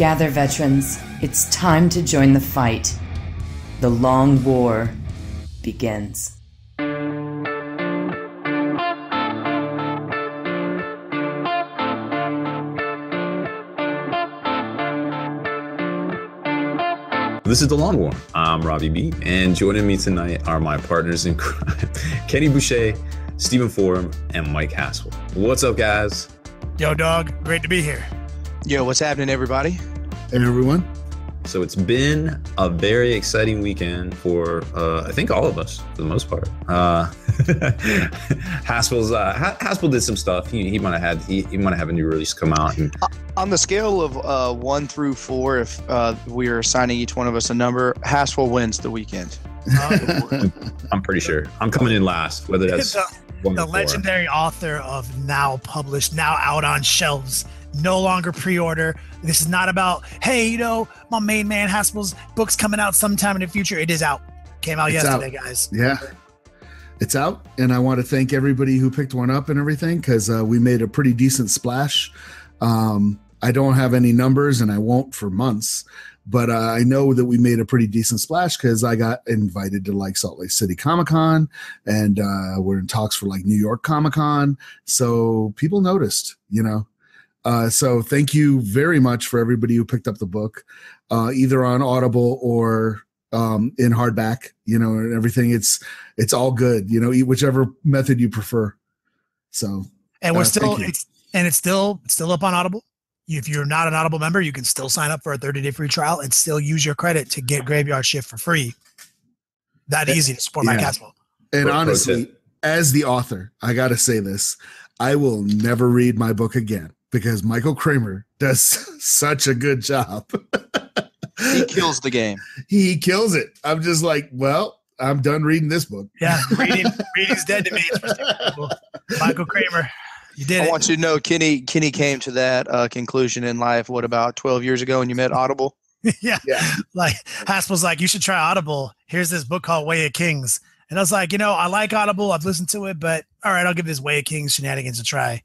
Gather, veterans. It's time to join the fight. The long war begins. This is The Long War. I'm Robbie B, and joining me tonight are my partners in crime, Kenny Boucher, Stephen Fore, and Mike Haspil. What's up, guys? Yo, dog. Great to be here. Yo, what's happening, everybody? Hey, everyone. So it's been a very exciting weekend for, I think, all of us, for the most part. Haspil did some stuff. He might have a new release come out. And on the scale of 1 through 4, if we are assigning each one of us a number, Haspil wins the weekend. I'm pretty sure. I'm coming in last, whether that's the legendary author of now published, now out on shelves, no longer pre-order. This is not about, hey, you know, my main man Haspil's book's coming out sometime in the future. It is out. Came out yesterday, guys. Yeah, it's out. And I want to thank everybody who picked one up and everything, because we made a pretty decent splash. I don't have any numbers and I won't for months, but I know that we made a pretty decent splash because I got invited to like Salt Lake City Comic-Con, and we're in talks for like New York Comic-Con. So people noticed, you know. So thank you very much for everybody who picked up the book, either on Audible or in hardback, you know, and everything. It's all good, you know, whichever method you prefer. So, and we're still, it's still up on Audible. If you're not an Audible member, you can still sign up for a 30-day free trial and still use your credit to get Graveyard Shift for free. That easy to support Mike Haspil. And honestly, as the author, I got to say this, I will never read my book again, because Michael Kramer does such a good job. He kills the game. He kills it. I'm just like, well, I'm done reading this book. Yeah, reading's dead to me. Michael Kramer, you did it. I want you to know, Kenny came to that conclusion in life, what, about 12 years ago when you met Audible? yeah. Like, Haspil's like, you should try Audible. Here's this book called Way of Kings. And I was like, you know, I like Audible. I've listened to it, but all right, I'll give this Way of Kings shenanigans a try.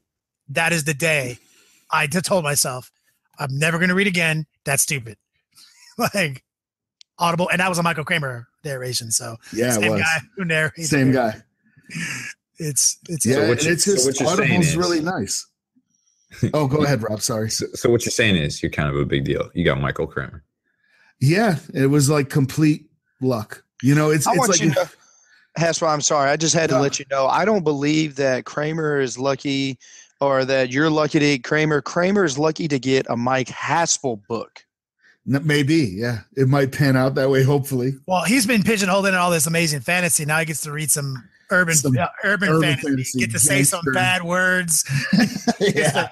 That is the day I told myself, I'm never going to read again. That's stupid. Like, Audible. And that was a Michael Kramer narration. So yeah, same guy who narrated. Same guy. It's his Audible's really nice. Oh, go ahead, Rob. Sorry. So what you're saying is you're kind of a big deal. You got Michael Kramer. Yeah, it was like complete luck. You know, it's like, you know, Haspil, I'm sorry. I just had to let you know. I don't believe that Kramer is lucky, or that you're lucky to get Kramer. Kramer's lucky to get a Mike Haspil book. Maybe, yeah. It might pan out that way, hopefully. Well, he's been pigeonholed in all this amazing fantasy. Now he gets to read some urban fantasy. Get to say some bad words. Yeah.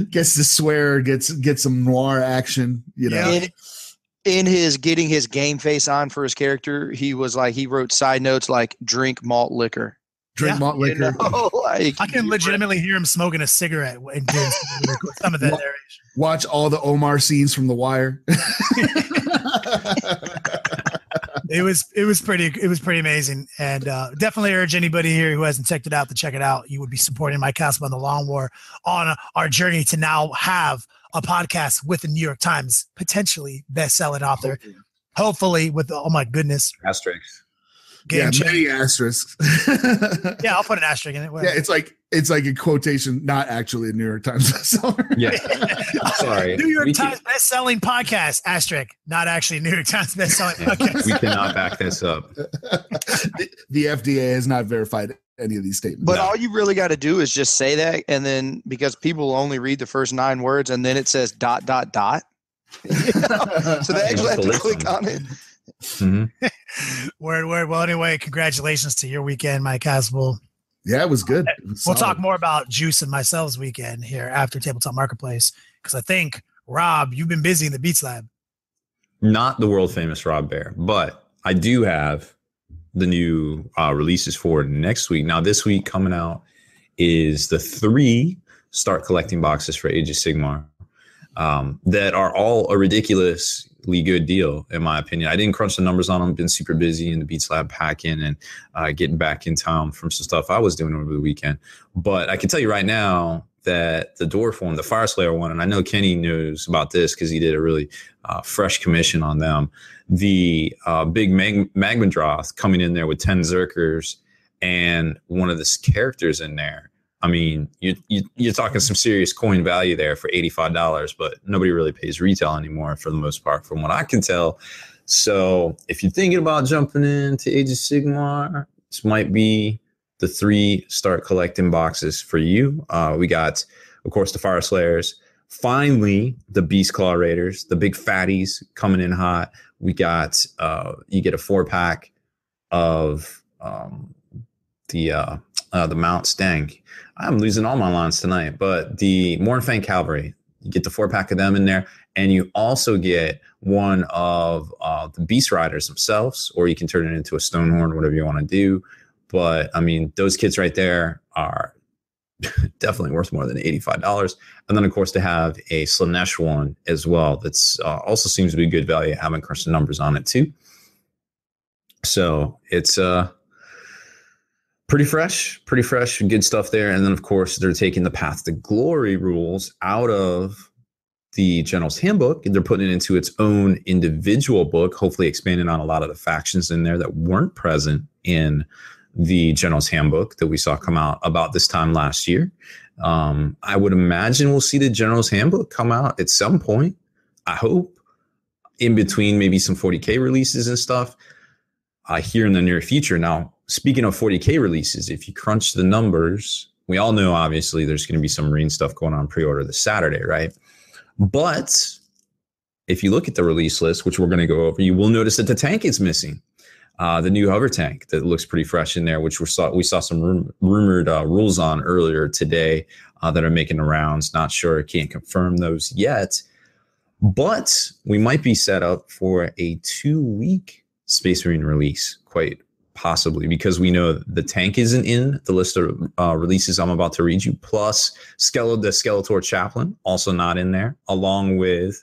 Gets to swear, gets some noir action, you know. Yeah. In his getting his game face on for his character, he was like, he wrote side notes like drink malt liquor. Malt liquor. You know, like, I can legitimately hear him smoking a cigarette and doing some of that narration. Watch all the Omar scenes from The Wire. It was pretty amazing, and definitely urge anybody here who hasn't checked it out to check it out. You would be supporting Mike Haspil on The Long War on our journey to now have a podcast with the New York Times potentially best-selling author. Hopefully with, oh my goodness, asterisks. Many asterisks. Yeah, I'll put an asterisk in it. Yeah, it's like a quotation, not actually a New York Times bestseller. Yeah, Sorry. New York Times best-selling podcast, asterisk, not actually New York Times best-selling podcast. We cannot back this up. The FDA has not verified any of these statements. But all you really got to do is just say that, and then, because people only read the first 9 words, and then it says ... So they actually have to click on it. Mm-hmm. Word. Well, anyway, congratulations to your weekend, Mike Haspil. Yeah, it was good. We'll talk more about Juice and myself's weekend here after Tabletop Marketplace, because I think, Rob, you've been busy in the Beats Lab. Not the world famous Rob Baer, but I do have the new releases for next week. Now, this week coming out is the 3 Start Collecting boxes for Age of Sigmar that are all a ridiculously good deal, in my opinion. I didn't crunch the numbers on them. Been super busy in the Beats Lab packing and getting back in town from some stuff I was doing over the weekend. But I can tell you right now, that the dwarf one, the Fire Slayer one, and I know Kenny knows about this because he did a really fresh commission on them. The big Magmadroth coming in there with 10 Zerkers and one of the characters in there. I mean, you're talking some serious coin value there for $85, but nobody really pays retail anymore for the most part, from what I can tell. So if you're thinking about jumping into Age of Sigmar, this might be the 3 start collecting boxes for you. We got, of course, the Fire Slayers. Finally, the Beast Claw Raiders, the big fatties coming in hot. We got, you get a 4-pack of the mounts. Dang, I'm losing all my lines tonight. But the Mornfang Cavalry, you get the 4-pack of them in there, and you also get one of the Beast Riders themselves, or you can turn it into a Stonehorn, whatever you want to do. But I mean, those kits right there are definitely worth more than $85. And then, of course, to have a Slanesh one as well, that's also seems to be good value. Having crunched the numbers on it too. So it's pretty fresh, good stuff there. And then, of course, they're taking the Path to Glory rules out of the General's Handbook, and they're putting it into its own individual book, hopefully expanding on a lot of the factions in there that weren't present in the General's Handbook that we saw come out about this time last year. I would imagine we'll see the General's Handbook come out at some point. I hope in between maybe some 40K releases and stuff here in the near future. Now, speaking of 40K releases, if you crunch the numbers, we all know obviously there's going to be some Marine stuff going on pre-order this Saturday, right? But if you look at the release list, which we're going to go over, you will notice that the tank is missing. The new hover tank that looks pretty fresh in there, which we saw some rumored rules on earlier today that are making the rounds. Not sure, can't confirm those yet, but we might be set up for a 2-week Space Marine release, quite possibly, because we know the tank isn't in the list of releases I'm about to read you. Plus, the Skeletor Chaplain also not in there, along with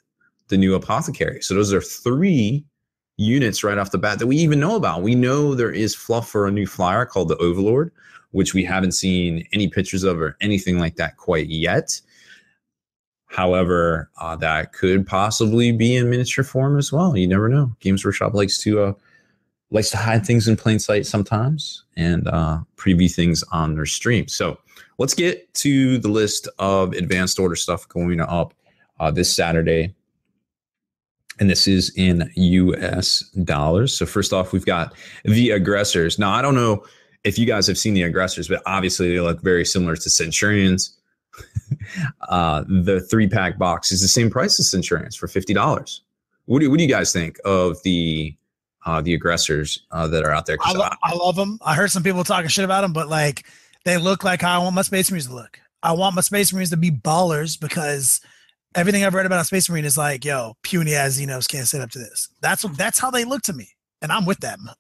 the new Apothecary. So those are 3 units right off the bat that we even know about. We know there is fluff for a new flyer called the Overlord, which we haven't seen any pictures of or anything like that quite yet. However, that could possibly be in miniature form as well. You never know. Games Workshop likes to hide things in plain sight sometimes and preview things on their stream. So let's get to the list of advanced order stuff going up this Saturday. And this is in US dollars. So first off, we've got the Aggressors. Now, I don't know if you guys have seen the Aggressors, but obviously they look very similar to Centurions. The 3-pack box is the same price as Centurions for $50. What do you guys think of the Aggressors that are out there? I love them. I heard some people talking shit about them, but like they look like how I want my Space Marines to look. I want my Space Marines to be ballers because everything I've read about a Space Marine is like, yo, puny ass Xenos can't sit up to this. That's how they look to me, and I'm with them.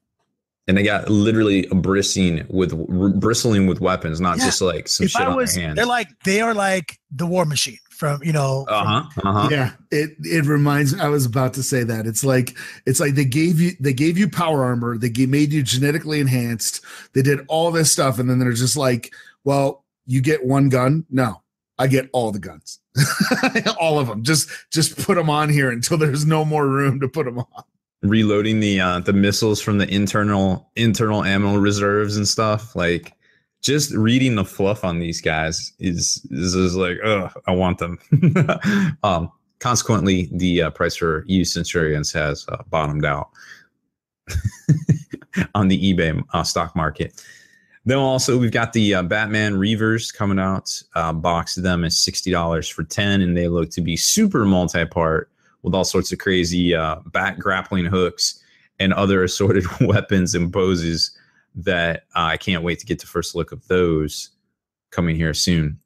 And they got literally bristling with weapons, not just like some shit on their hands. They are like the War Machine from, you know. Yeah, it reminds. I was about to say that it's like they gave you power armor. They made you genetically enhanced. They did all this stuff, and then they're just like, well, you get one gun. No, I get all the guns. All of them. Just put them on here until there's no more room to put them on. Reloading the missiles from the internal ammo reserves and stuff. Like, just reading the fluff on these guys is like, I want them. Consequently, the price for used Centurions has bottomed out on the eBay stock market. Then also we've got the Batman Reavers coming out. Box of them is $60 for 10, and they look to be super multi-part with all sorts of crazy bat grappling hooks and other assorted weapons and poses that I can't wait to get the first look of those coming here soon.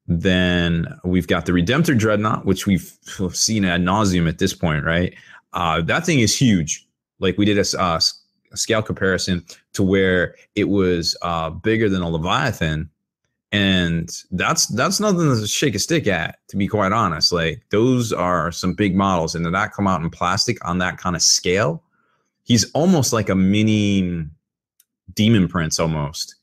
Then we've got the Redemptor Dreadnought, which we've seen ad nauseum at this point, right? That thing is huge. Like, we did a scale comparison to where it was bigger than a Leviathan, and that's nothing to shake a stick at, to be quite honest. Like, those are some big models, and to not come out in plastic on that kind of scale, he's almost like a mini Demon Prince almost.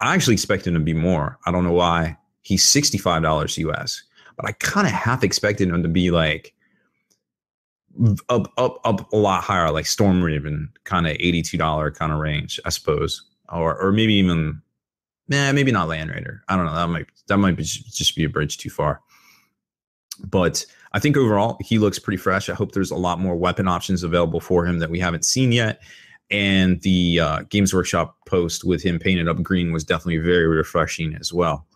I actually expected him to be more. I don't know why. He's $65 US, but I kind of half expected him to be like up a lot higher, like Storm Raven, kind of $82 kind of range, I suppose, or maybe even, maybe not Land Raider. I don't know. That might be just be a bridge too far. But I think overall he looks pretty fresh. I hope there's a lot more weapon options available for him that we haven't seen yet. And the Games Workshop post with him painted up green was definitely very refreshing as well.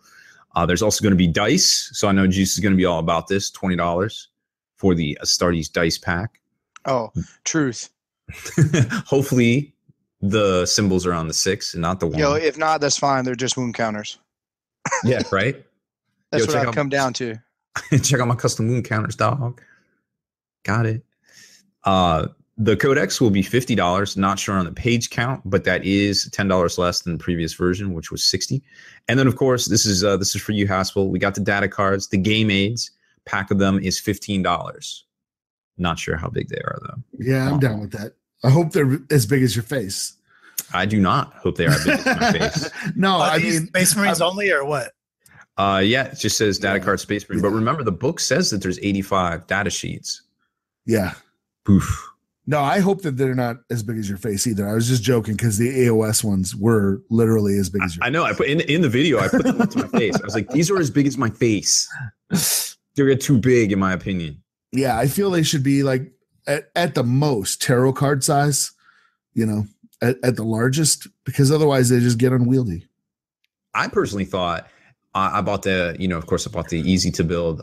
There's also going to be dice. So I know Juice is going to be all about this. $20 for the Astartes dice pack. Oh, truth. Hopefully the symbols are on the 6 and not the 1. Yo, if not, that's fine. They're just wound counters. Yeah, right? That's what I've come down to. Check out my custom wound counters, dog. Got it. The Codex will be $50. Not sure on the page count, but that is $10 less than the previous version, which was $60. And then, of course, this is for you, Haspil. We got the data cards, the game aids. Pack of them is $15. Not sure how big they are, though. Yeah, I'm down with that. I hope they're as big as your face. I do not hope they are big as my face. No, I mean, Space Marines only, or what? Yeah, it just says data card Space Marine. But remember, the book says that there's 85 data sheets. Yeah. Poof. No, I hope that they're not as big as your face either. I was just joking because the AOS ones were literally as big as your face. I know. I put in the video, I put them up to my face. I was like, these are as big as my face. They're too big, in my opinion. Yeah, I feel they should be like at the most tarot card size, at the largest, because otherwise they just get unwieldy. I personally thought I bought the easy to build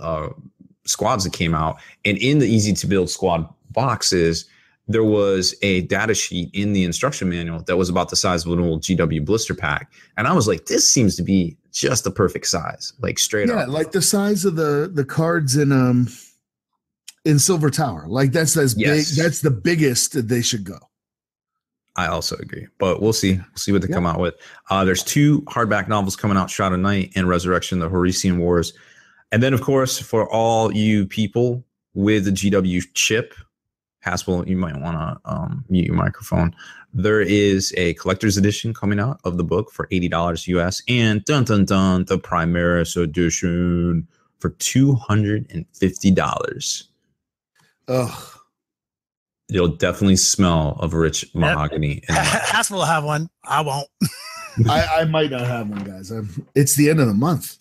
squads that came out, and in the easy to build squad boxes, there was a data sheet in the instruction manual that was about the size of an old GW blister pack. And I was like, this seems to be just the perfect size, like straight up. Yeah, like the size of the cards in Silver Tower. Like that's as big. That's the biggest they should go. I also agree, but we'll see. We'll see what they come out with. There's 2 hardback novels coming out, Shroud of Night and Resurrection, the Horisian Wars. And then, of course, for all you people with the GW chip, Haspil, you might want to mute your microphone. There is a collector's edition coming out of the book for $80 US, and the Primaris edition for $250. Ugh. It'll definitely smell of rich mahogany. Haspil will have one. I won't. I might not have one, guys. It's the end of the month.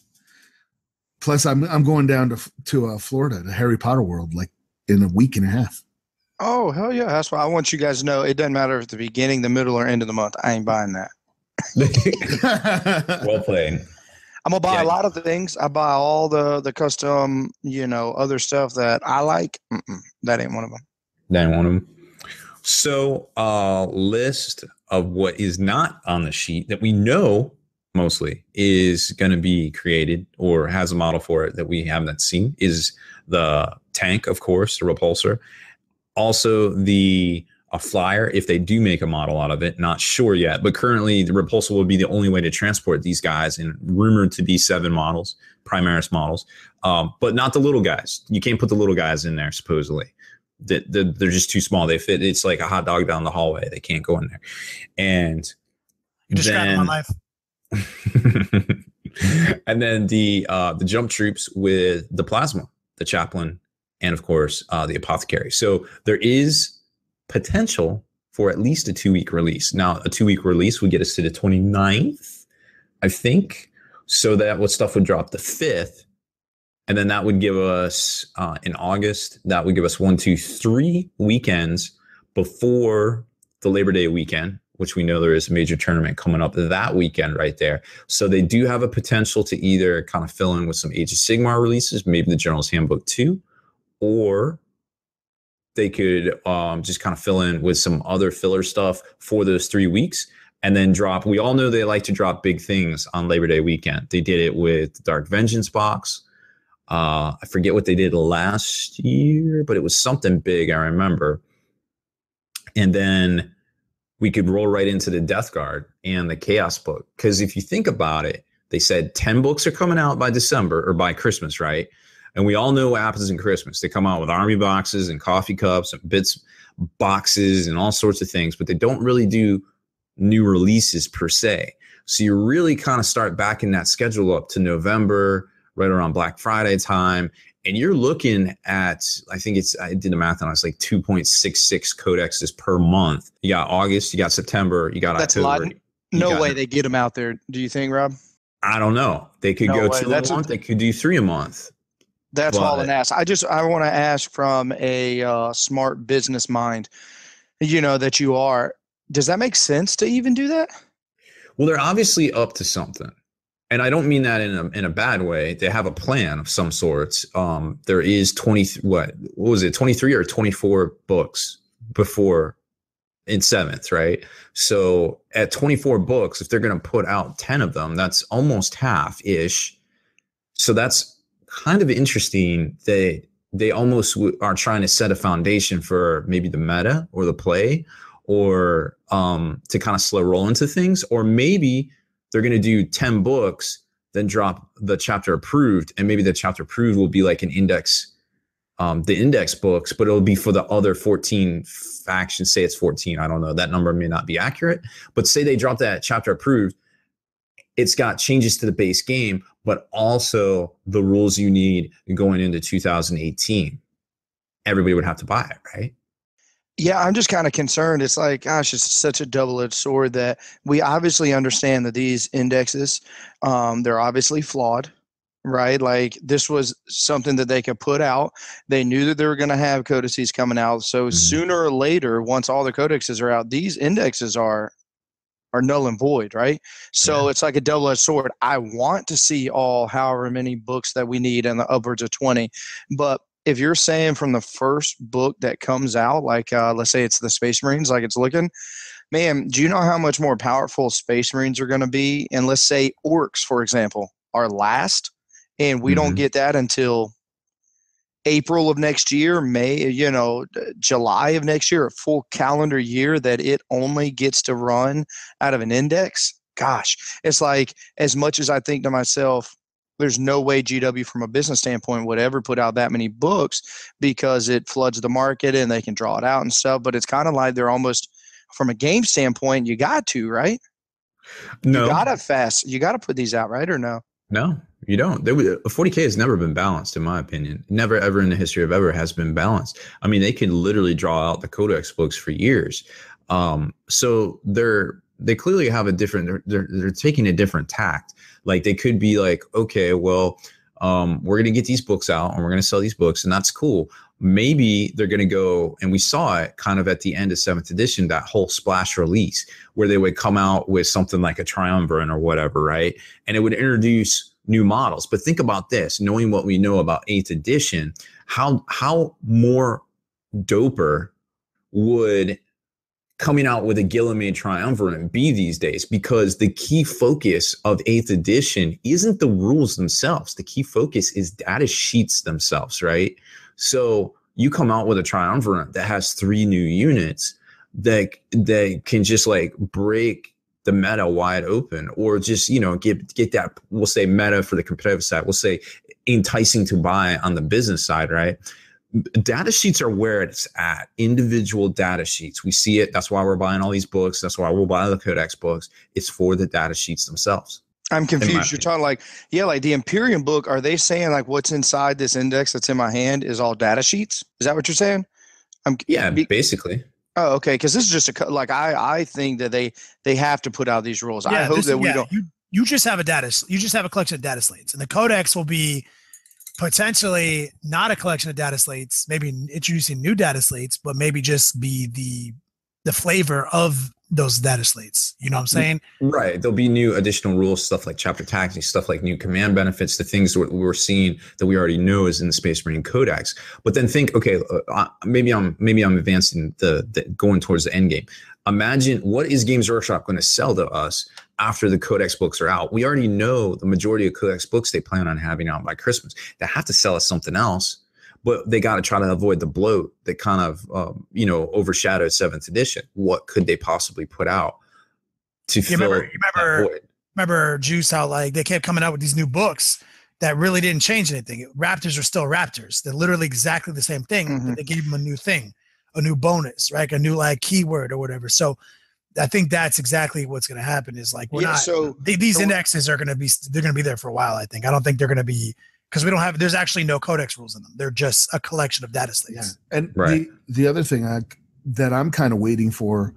Plus, I'm going down to Florida, to Harry Potter World, like in a week and a half. Oh, hell yeah. That's why I want you guys to know it doesn't matter if it's the beginning, the middle, or end of the month. I ain't buying that. Well played. I'm going to buy a lot of things. I buy all the custom, other stuff that I like. That ain't one of them. That ain't one of them. So a list of what is not on the sheet that we know mostly is going to be created or has a model for it that we haven't seen is the tank, of course, the repulsor. Also, a flyer, if they do make a model out of it, not sure yet. But currently, the repulsor will be the only way to transport these guys, and rumored to be 7 models, Primaris models, but not the little guys. You can't put the little guys in there, supposedly. They're just too small. They fit. It's like a hot dog down the hallway. They can't go in there. And you described my life. And then the jump troops with the plasma, the chaplain, and of course the apothecary. So there is potential for at least a 2-week release. Now, a 2-week release would get us to the 29th, I think. So that stuff would drop the 5th. And then that would give us in August, that would give us 1, 2, 3 weekends before the Labor Day weekend, which we know there is a major tournament coming up that weekend right there. So they do have a potential to either kind of fill in with some Age of Sigmar releases, maybe the General's Handbook 2, or they could just kind of fill in with some other filler stuff for those 3 weeks and then drop. We all know they like to drop big things on Labor Day weekend. They did it with the Dark Vengeance box. I forget what they did last year, but it was something big, I remember. And then we could roll right into the Death Guard and the Chaos book. Because if you think about it, they said 10 books are coming out by December or by Christmas, right? And we all know what happens in Christmas. They come out with army boxes and coffee cups and bits boxes and all sorts of things, but they don't really do new releases per se. So you really kind of start backing that schedule up to November, right around Black Friday time. And you're looking at, I did the math on it, it's like 2.66 codexes per month. You got August, you got September, you got That's October. a lot. No way they get them out there. Do you think, Rob? I don't know. They could go 2 a month. They could do 3 a month. That's all an ask. I want to ask from a smart business mind, that you are. Does that make sense to even do that? Well, they're obviously up to something. And I don't mean that in a bad way. They have a plan of some sorts. There is 23 or 24 books before in 7th, right? So at 24 books, if they're going to put out 10 of them, that's almost half-ish. So that's kind of interesting that they almost are trying to set a foundation for maybe the meta or the play, or to kind of slow roll into things, or maybe they're going to do 10 books, then drop the chapter approved, and maybe the chapter approved will be like an index, the index books, but it'll be for the other 14 factions. Say it's 14. I don't know. That number may not be accurate, but say they drop that chapter approved. It's got changes to the base game, but also the rules you need going into 2018. Everybody would have to buy it, right? Yeah, I'm just kind of concerned. It's like, gosh, it's such a double-edged sword that we obviously understand that these indexes, they're obviously flawed, right? Like, this was something that they could put out. They knew that they were going to have codices coming out. So sooner or later, once all the codexes are out, these indexes are null and void, right? So it's like a double-edged sword. I want to see all however many books that we need and the upwards of 20, but if you're saying from the first book that comes out, like let's say it's the Space Marines, like it's looking, man, do you know how much more powerful Space Marines are going to be? And let's say Orcs, for example, are last, and we don't get that until April of next year, May, July of next year, a full calendar year that it only gets to run out of an index. Gosh, it's like, as much as I think to myself, there's no way GW from a business standpoint would ever put out that many books because it floods the market and they can draw it out and stuff. But it's kind of like they're almost, from a game standpoint, you got to, right? No. You got to put these out, right? Or no? No, you don't. 40K has never been balanced, in my opinion. Never, ever in the history of ever has been balanced. I mean, they can literally draw out the Codex books for years. So they clearly have a different, they're taking a different tact. Like, they could be like, okay, well, we're going to get these books out and we're going to sell these books, and that's cool. Maybe they're going to go, and we saw it kind of at the end of 7th edition, that whole splash release where they would come out with something like a Triumvirate or whatever, right? And it would introduce new models. But think about this, knowing what we know about 8th edition, how more doper would coming out with a Guillemade Triumvirate be these days, because the key focus of 8th edition isn't the rules themselves. The key focus is data sheets themselves, right? So you come out with a Triumvirate that has 3 new units that can just like break the meta wide open, or just, get that, we'll say meta for the competitive side, we'll say enticing to buy on the business side, right? Data sheets are where it's at. Individual data sheets. We see it. That's why we're buying all these books. That's why we'll buy the Codex books. It's for the data sheets themselves. I'm confused. You're talking like the Imperium book. Are they saying like what's inside this index that's in my hand is all data sheets? Is that what you're saying? Basically. Oh, okay. Because this is just I think that they have to put out these rules. I hope that we don't. You just have you just have a collection of data slates, and the Codex will be potentially not a collection of data slates, maybe introducing new data slates, but maybe just be the flavor of those data slates. You know what I'm saying? Right. There'll be new additional rules, stuff like chapter tactics, stuff like new command benefits, the things that we're seeing that we already know is in the Space Marine Codex. But then think, okay, maybe I'm advancing the going towards the end game. Imagine, what is Games Workshop going to sell to us after the Codex books are out? We already know the majority of Codex books they plan on having out by Christmas. They have to sell us something else, but they got to try to avoid the bloat that kind of, overshadowed 7th edition. What could they possibly put out to fill that void? Remember, Juice, how like they kept coming out with these new books that really didn't change anything. Raptors are still Raptors. They're literally exactly the same thing, but they gave them a new thing, a new bonus, right? A new like keyword or whatever. So I think that's exactly what's going to happen. Is like these indexes are going to be there for a while. I think. I don't think they're going to be, because there's actually no codex rules in them. They're just a collection of data slates. Yeah. And the other thing that I'm kind of waiting for,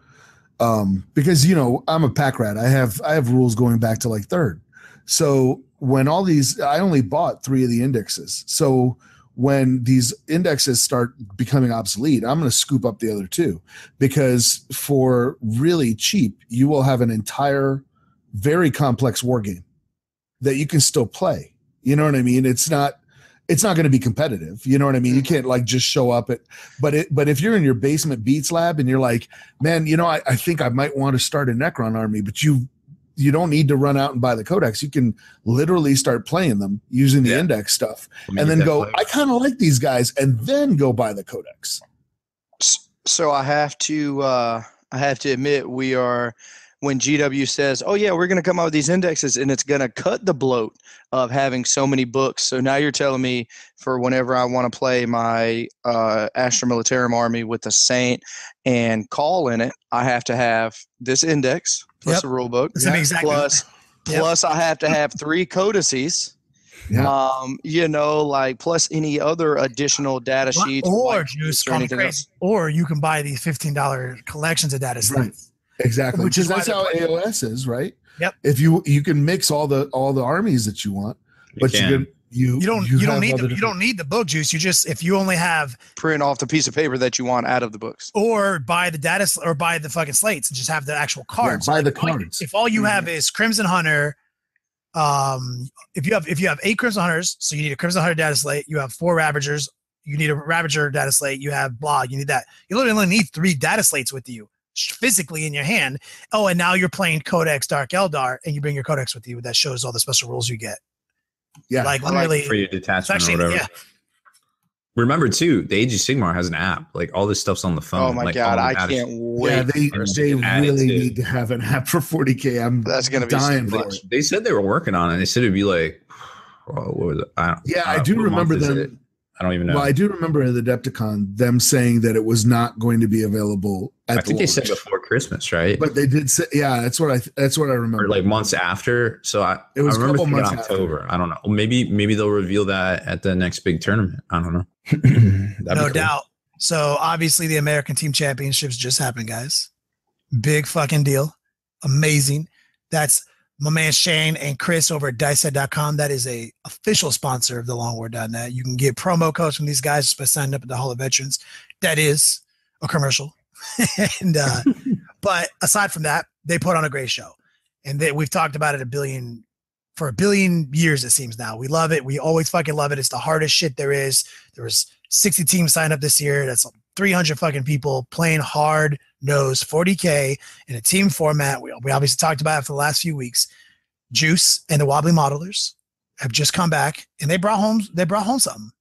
because I'm a pack rat. I have rules going back to like third. So when I only bought 3 of the indexes. So when these indexes start becoming obsolete, I'm going to scoop up the other 2, because for really cheap, you will have an entire, very complex war game that you can still play. You know what I mean? It's not going to be competitive. You know what I mean? You can't like just show up but if you're in your basement beats lab and you're like, man, I think I might want to start a Necron army, but you don't need to run out and buy the codex. You can literally start playing them using the index stuff, and then go, I kind of like these guys, and then go buy the codex. So I have to admit, we are, when GW says, oh yeah, we're going to come out with these indexes and it's going to cut the bloat of having so many books. So now you're telling me for whenever I want to play my Astra Militarum army with the Saint and Call in it, I have to have this index plus a rule book. Plus I have to have 3 codices. Yeah. Plus any other additional data sheets. Or you can buy these $15 collections of data sheets. Right. Exactly. Which is that's how AOS is, right? Yep. If you can mix all the armies that you want, but you don't need the book juice. You just, if you only have, print off the piece of paper that you want out of the books, or buy the data or buy the fucking slates and just have the actual cards. Buy the cards. If all you have is Crimson Hunter, if you have 8 Crimson Hunters, so you need a Crimson Hunter data slate. You have 4 Ravagers. You need a Ravager data slate. You have blah. You need that. You literally only need 3 data slates with you, physically in your hand. Oh, and now you're playing Codex Dark Eldar, and you bring your Codex with you that shows all the special rules you get. Yeah, like literally for your detachment or whatever. Yeah. Remember too, the Age of Sigmar has an app. Like all this stuff's on the phone. Oh my god, I can't wait. Yeah, they really need to have an app for 40K. That's gonna be dying for it. They said they were working on it. They said it'd be like, what was it? I do remember them. I don't even know. Well, I do remember at the Adepticon them saying that it was not going to be available at I think they said before Christmas, right? But they did say, yeah, that's what I remember. Or like months after. So it was a couple months in October. After. I don't know. Maybe they'll reveal that at the next big tournament. I don't know. No doubt. So obviously the American Team Championships just happened, guys. Big fucking deal. Amazing. That's my man Shane and Chris over at dicehead.com. That is a official sponsor of thelongwar.net. You can get promo codes from these guys just by signing up at the Hall of Veterans. That is a commercial. And but aside from that, they put on a great show. And we've talked about it for a billion years, it seems now. We love it. We always fucking love it. It's the hardest shit there is. There was 60 teams signed up this year. That's 300 fucking people playing hard nosed 40K in a team format. We obviously talked about it for the last few weeks. Juice and the Wobbly Modelers have just come back, and they brought home something.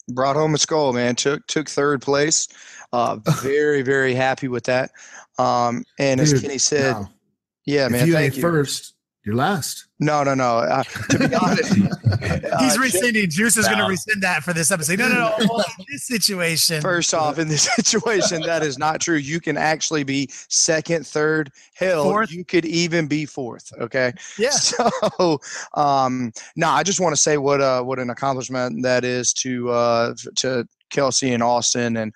Brought home a skull, man. Took third place. Very, very happy with that. And as Kenny said, yeah, man. If you ain't first, you're last. No. To be honest, he's rescinding. Juice is going to rescind that for this episode. No. In this situation, first off, in this situation, that is not true. You can actually be second, third, hell, fourth. You could even be fourth. Okay. Yeah. So, I just want to say what an accomplishment that is to Kelsey and Austin and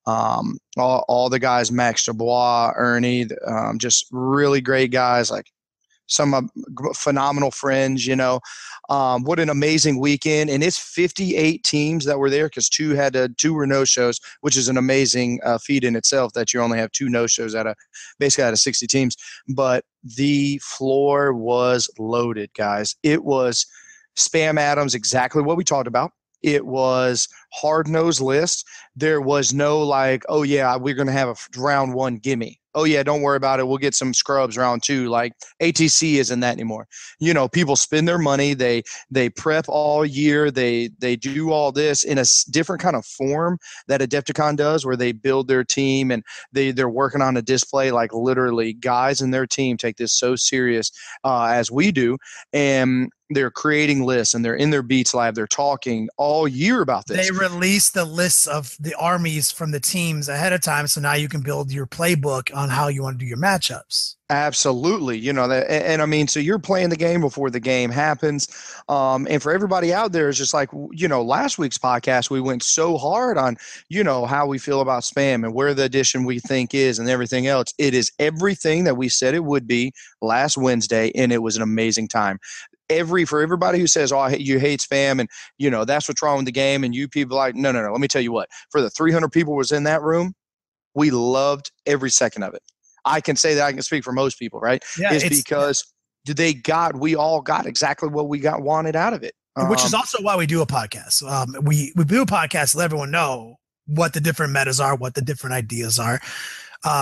all the guys, Max Dubois, Ernie, just really great guys. Like, some phenomenal friends, what an amazing weekend. And it's 58 teams that were there, because two were no-shows, which is an amazing feat in itself, that you only have 2 no-shows basically out of 60 teams. But the floor was loaded, guys. It was Spam Adams, exactly what we talked about. It was hard-nosed list. There was no like, oh yeah, we're going to have a round 1 gimme. Oh yeah, don't worry about it. We'll get some scrubs round 2. Like, ATC isn't that anymore. People spend their money. They prep all year. They do all this in a different kind of form that Adepticon does, where they build their team and they're working on a display. Like, literally, guys in their team take this so serious as we do. And they're creating lists and they're in their beats lab. They're talking all year about this. They release the lists of the armies from the teams ahead of time. So now you can build your playbook on how you want to do your matchups. Absolutely. You know, that, and I mean, so you're playing the game before the game happens. And for everybody out there, it's just like, you know, last week's podcast, we went so hard on, you know, how we feel about spam and where the edition we think is and everything else. It is everything that we said it would be last Wednesday. And it was an amazing time. For everybody who says, oh, you hate spam and, you know, that's what's wrong with the game. And you people like, no. Let me tell you what, for the 300 people who was in that room, we loved every second of it. I can say that I can speak for most people, right? Yeah, it's because we all got exactly what we wanted out of it. Which is also why we do a podcast. We do a podcast to let everyone know what the different metas are, what the different ideas are,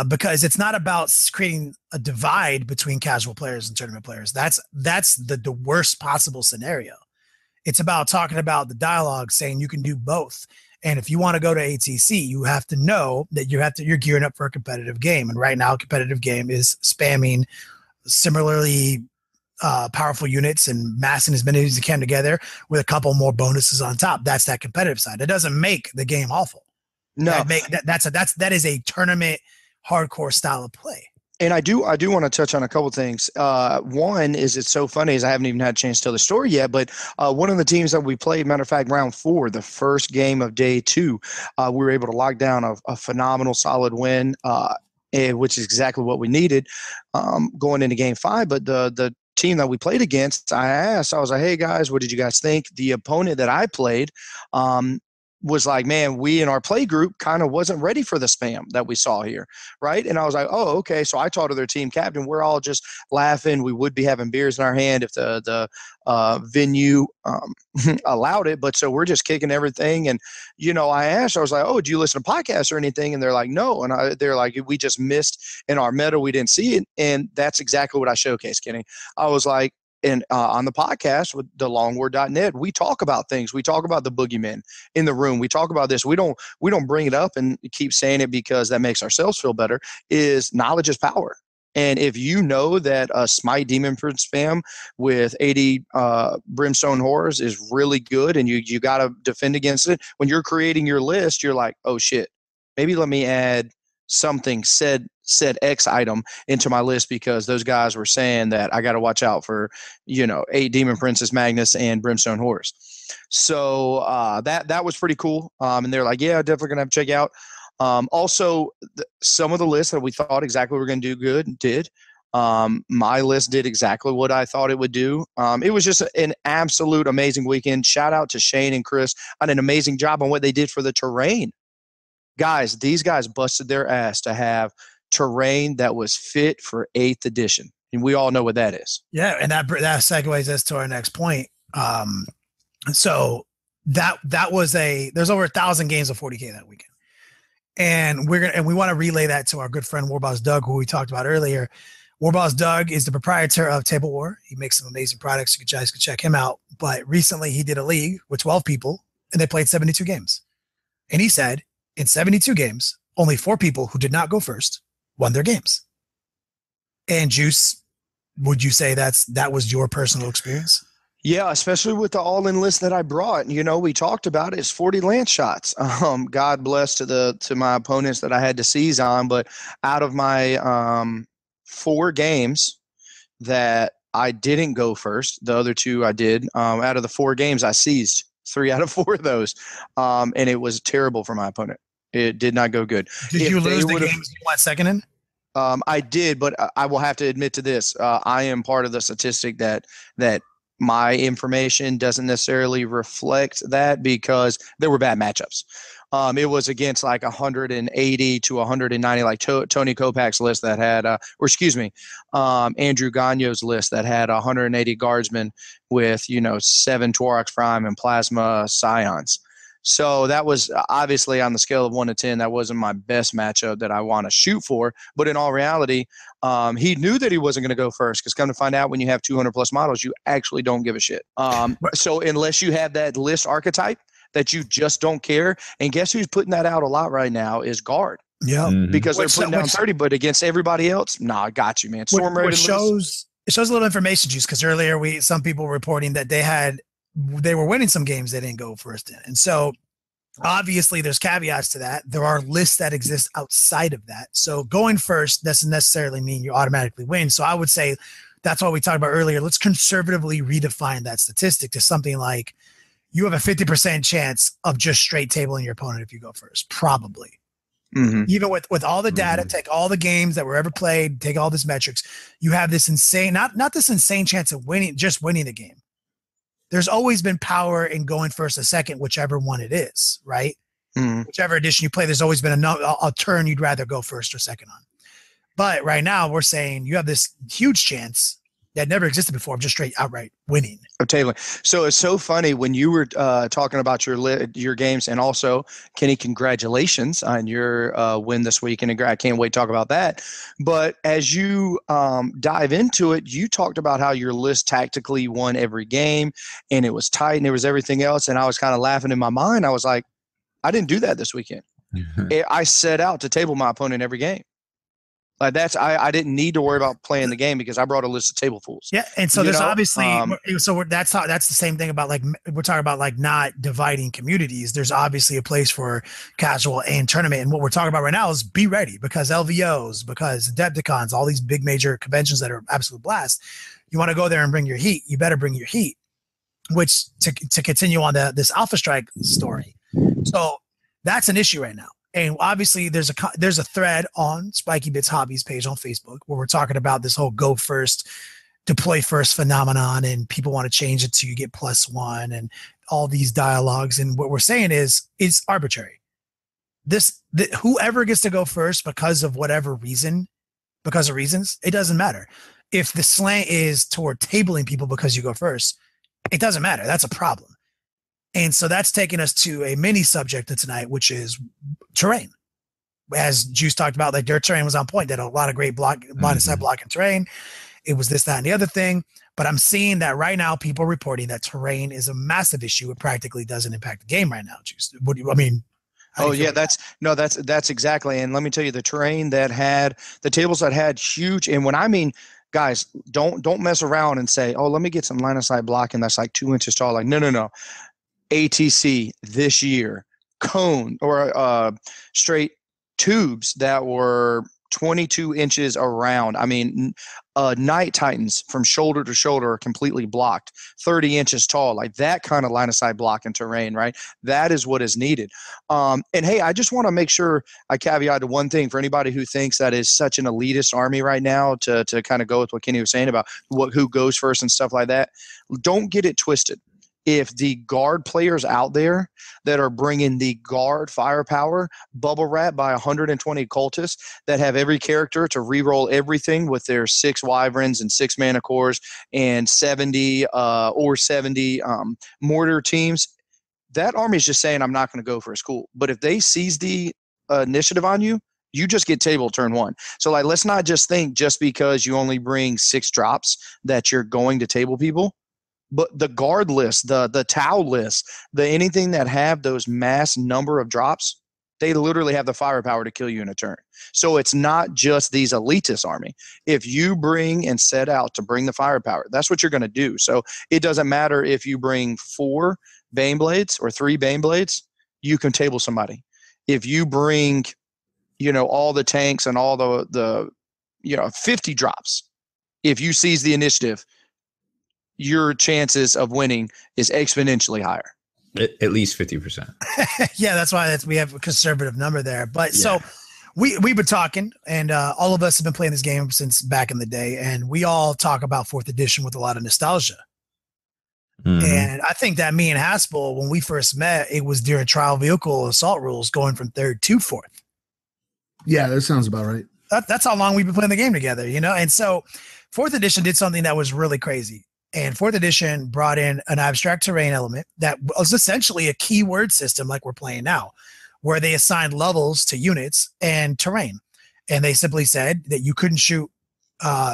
because it's not about creating a divide between casual players and tournament players. That's the worst possible scenario. It's about talking about the dialogue, saying you can do both. And if you want to go to ATC, you have to know that you're gearing up for a competitive game. And right now, a competitive game is spamming similarly powerful units and massing as many as you can together with a couple more bonuses on top. That's that competitive side. That doesn't make the game awful. No, that is a tournament hardcore style of play. And I do want to touch on a couple things. One is, it's so funny, is I haven't even had a chance to tell the story yet, but one of the teams that we played, matter of fact, round 4, the first game of day 2, we were able to lock down a phenomenal solid win, which is exactly what we needed going into game 5. But the team that we played against, I was like, hey guys, what did you guys think? The opponent that I played was like, man, we in our play group kind of wasn't ready for the spam that we saw here, right? And I was like, oh, okay. So I talked to their team captain. We're all just laughing. We would be having beers in our hand if the venue allowed it. But so we're just kicking everything. And, you know, I was like, oh, do you listen to podcasts or anything? And they're like, no. And they're like, we just missed in our meta. We didn't see it. And that's exactly what I showcased, Kenny. I was like, and on the podcast with thelongword.net, we talk about things. We talk about the boogeymen in the room. We talk about this. We don't bring it up and keep saying it because that makes ourselves feel better. Is knowledge is power. And if you know that a Smite Demon Prince spam with 80 Brimstone Horrors is really good and you got to defend against it, when you're creating your list, you're like, oh shit, maybe let me add something said X item into my list because those guys were saying that I got to watch out for, you know, 8 Demon Princess Magnus and Brimstone Horse. So that was pretty cool. And they're like, yeah, definitely gonna have to check out. Also, some of the lists that we thought exactly we were going to do good did. My list did exactly what I thought it would do. It was just an absolute amazing weekend. Shout out to Shane and Chris on an amazing job on what they did for the terrain. Guys, these guys busted their ass to have terrain that was fit for 8th edition. And we all know what that is. Yeah, and that segues us to our next point. So that was there's over 1,000 games of 40K that weekend. And we want to relay that to our good friend Warboss Doug, who we talked about earlier. Warboss Doug is the proprietor of Table War. He makes some amazing products. You guys can check him out. But recently he did a league with 12 people and they played 72 games. And he said, in 72 games, only 4 people who did not go first won their games. And Juice, would you say that was your personal experience? Yeah, especially with the all-in list that I brought. You know, we talked about it. It's 40 lance shots. God bless to my opponents that I had to seize on. But out of my 4 games that I didn't go first, the other 2 I did. Out of the 4 games, I seized 3 out of 4 of those. And it was terrible for my opponent. It did not go good. Did you lose the games you went second in? I did, but I will have to admit to this. I am part of the statistic that my information doesn't necessarily reflect that because there were bad matchups. It was against like 180 to 190, like Tony Kopach's list that had, Andrew Gagno's list that had 180 guardsmen with, 7 Taurox Prime and Plasma Scions. So that was obviously on the scale of 1 to 10. That wasn't my best matchup that I want to shoot for. But in all reality, he knew that he wasn't going to go first because come to find out when you have 200 plus models, you actually don't give a shit. So unless you have that list archetype that you just don't care. And guess who's putting that out a lot right now is Guard. Yeah. Because they're putting down 30, but against everybody else, nah, I got you, man. What shows it shows a little information juice because earlier some people were reporting that they were winning some games they didn't go first in. And so obviously there's caveats to that. There are lists that exist outside of that. So going first doesn't necessarily mean you automatically win. So I would say that's what we talked about earlier. Let's conservatively redefine that statistic to something like you have a 50% chance of just straight tabling your opponent if you go first, probably. Mm-hmm. Even with all the data, take all the games that were ever played, take all these metrics, you have this insane, not this insane chance of winning the game. There's always been power in going first or second, whichever one it is, right? Mm-hmm. Whichever edition you play, there's always been a turn you'd rather go first or second on. But right now we're saying you have this huge chance that never existed before of just straight outright winning. Of tabling. So it's so funny when you were talking about your games, and also Kenny, congratulations on your win this week, and I can't wait to talk about that. But as you dive into it, you talked about how your list tactically won every game, and it was tight, and there was everything else. And I was kind of laughing in my mind. I was like, I didn't do that this weekend. I set out to table my opponent every game. Like I didn't need to worry about playing the game because I brought a list of table fools. Yeah, and so there's obviously that's the same thing about, like, we're talking about, like, not dividing communities. There's obviously a place for casual and tournament, and what we're talking about right now is be ready, because LVOs, because Adepticons, all these big major conventions that are absolute blast. You want to go there and bring your heat. You better bring your heat. Which to continue on this Alpha Strike story. So that's an issue right now. And obviously there's a thread on Spikey Bits Hobbies page on Facebook where we're talking about this whole go first, deploy first phenomenon, and people want to change it to you get +1 and all these dialogues. And what we're saying is it's arbitrary. Whoever gets to go first because of reasons, it doesn't matter. If the slant is toward tabling people because you go first, it doesn't matter. That's a problem. And so that's taken us to a mini subject of tonight, which is terrain. As Juice talked about, like, their terrain was on point. They had a lot of great line of sight blocking terrain. It was this, that, and the other thing. But I'm seeing that right now, people are reporting that terrain is a massive issue. It practically doesn't impact the game right now, Juice. What do you, I mean? Oh yeah, that's exactly. And let me tell you, the terrain that had the tables that had huge, and when I mean, guys, don't mess around and say, oh, let me get some line of sight blocking that's like 2 inches tall. Like, no. ATC this year, cone or straight tubes that were 22 inches around. I mean, Night Titans from shoulder to shoulder are completely blocked, 30 inches tall, like that kind of line of sight blocking terrain, right? That is what is needed. And hey, I just want to make sure I caveat to one thing for anybody who thinks that is such an elitist army right now, to kind of go with what Kenny was saying about who goes first and stuff like that. Don't get it twisted. If the guard players out there that are bringing the guard firepower, bubble wrap by 120 cultists that have every character to reroll everything with their 6 wyverns and 6 mana cores and 70 mortar teams, that army is just saying, I'm not going to go for a school. But if they seize the initiative on you, you just get tabled turn 1. So, like, let's not just think just because you only bring 6 drops that you're going to table people. But the guard list, the Tau list, anything that have those mass number of drops, they literally have the firepower to kill you in a turn. So it's not just these elitist army. If you bring and set out to bring the firepower, that's what you're going to do. So it doesn't matter if you bring 4 Baneblades or 3 Baneblades, you can table somebody. If you bring, all the tanks and all the 50 drops, if you seize the initiative, your chances of winning is exponentially higher. At least 50%. Yeah, that's why we have a conservative number there. But yeah. So we've been talking, and all of us have been playing this game since back in the day, and we all talk about 4th edition with a lot of nostalgia. Mm-hmm. And I think that me and Haspil, when we first met, it was during trial vehicle assault rules going from 3rd to 4th. Yeah, that sounds about right. That's how long we've been playing the game together, And so 4th edition did something that was really crazy. And 4th edition brought in an abstract terrain element that was essentially a keyword system like we're playing now, where they assigned levels to units and terrain. And they simply said that you couldn't shoot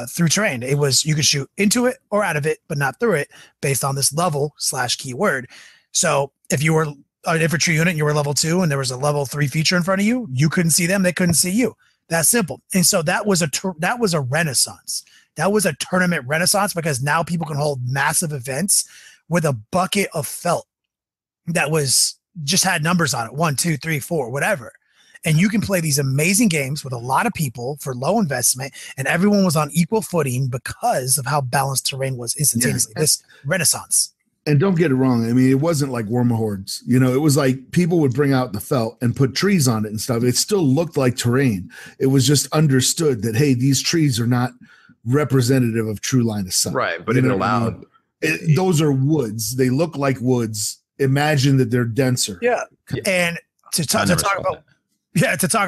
through terrain. It was, you could shoot into it or out of it, but not through it based on this level / keyword. So if you were an infantry unit and you were level 2 and there was a level 3 feature in front of you, you couldn't see them. They couldn't see you. That's simple. And so that was a renaissance that was a tournament renaissance because now people can hold massive events with a bucket of felt that was just had numbers on it, 1, 2, 3, 4, whatever. And you can play these amazing games with a lot of people for low investment, and everyone was on equal footing because of how balanced terrain was instantaneously. Yeah. This renaissance. And don't get it wrong. I mean, it wasn't like Wormahordes. You know, it was like people would bring out the felt and put trees on it and stuff. It still looked like terrain. It was just understood that, hey, these trees are not representative of true line of sight. Right. But it allowed. Those are woods. They look like woods. Imagine that they're denser. Yeah. And to talk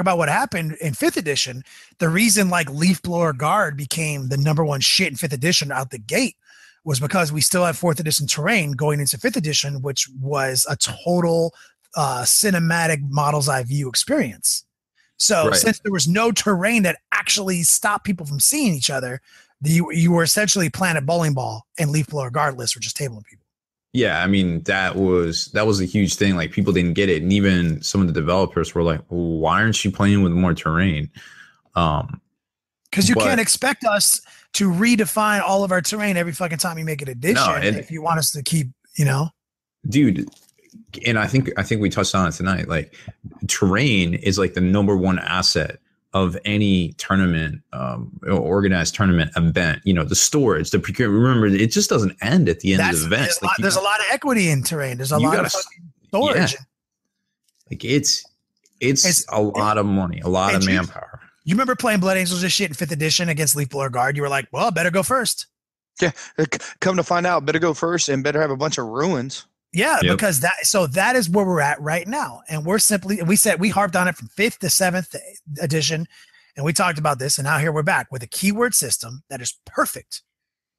about what happened in 5th edition, the reason like Leaf Blower Guard became the #1 shit in 5th edition out the gate was because we still have 4th edition terrain going into 5th edition, which was a total cinematic model's eye view experience. So since there was no terrain that actually stopped people from seeing each other, you were essentially Planet Bowling Ball and Leaf Blower Guard lists were just tabling people. Yeah, I mean, that was a huge thing. Like, people didn't get it. And even some of the developers were like, well, why aren't you playing with more terrain? Because you can't expect us to redefine all of our terrain every fucking time you make an edition if you want us to keep, you know. Dude, and I think we touched on it tonight. Like, terrain is like the #1 asset of any tournament, organized tournament event. You know, the storage, the procurement. Remember, it just doesn't end at the end of the event. There's a lot of equity in terrain. There's a lot of storage. Yeah. Like, it's a lot of money, a lot of manpower. You remember playing Blood Angels and shit in 5th edition against Leaf Blower Guard? You were like, well, better go first. Yeah, come to find out, better go first and better have a bunch of ruins. Yeah, because that is where we're at right now. And we harped on it from 5th to 7th edition, and we talked about this, and now here we're back with a keyword system that is perfect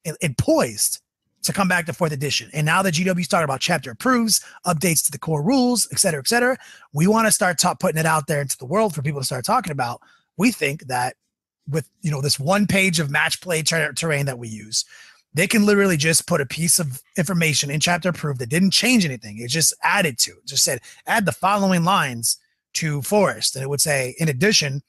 and poised to come back to 4th edition. And now that GW's talking about chapter approves, updates to the core rules, et cetera, we want to start putting it out there into the world for people to start talking about. We think that with, you know, this one page of match play terrain that we use, they can literally just put a piece of information in chapter approved that didn't change anything. It just added to it. Just said, add the following lines to forest. And it would say, in addition,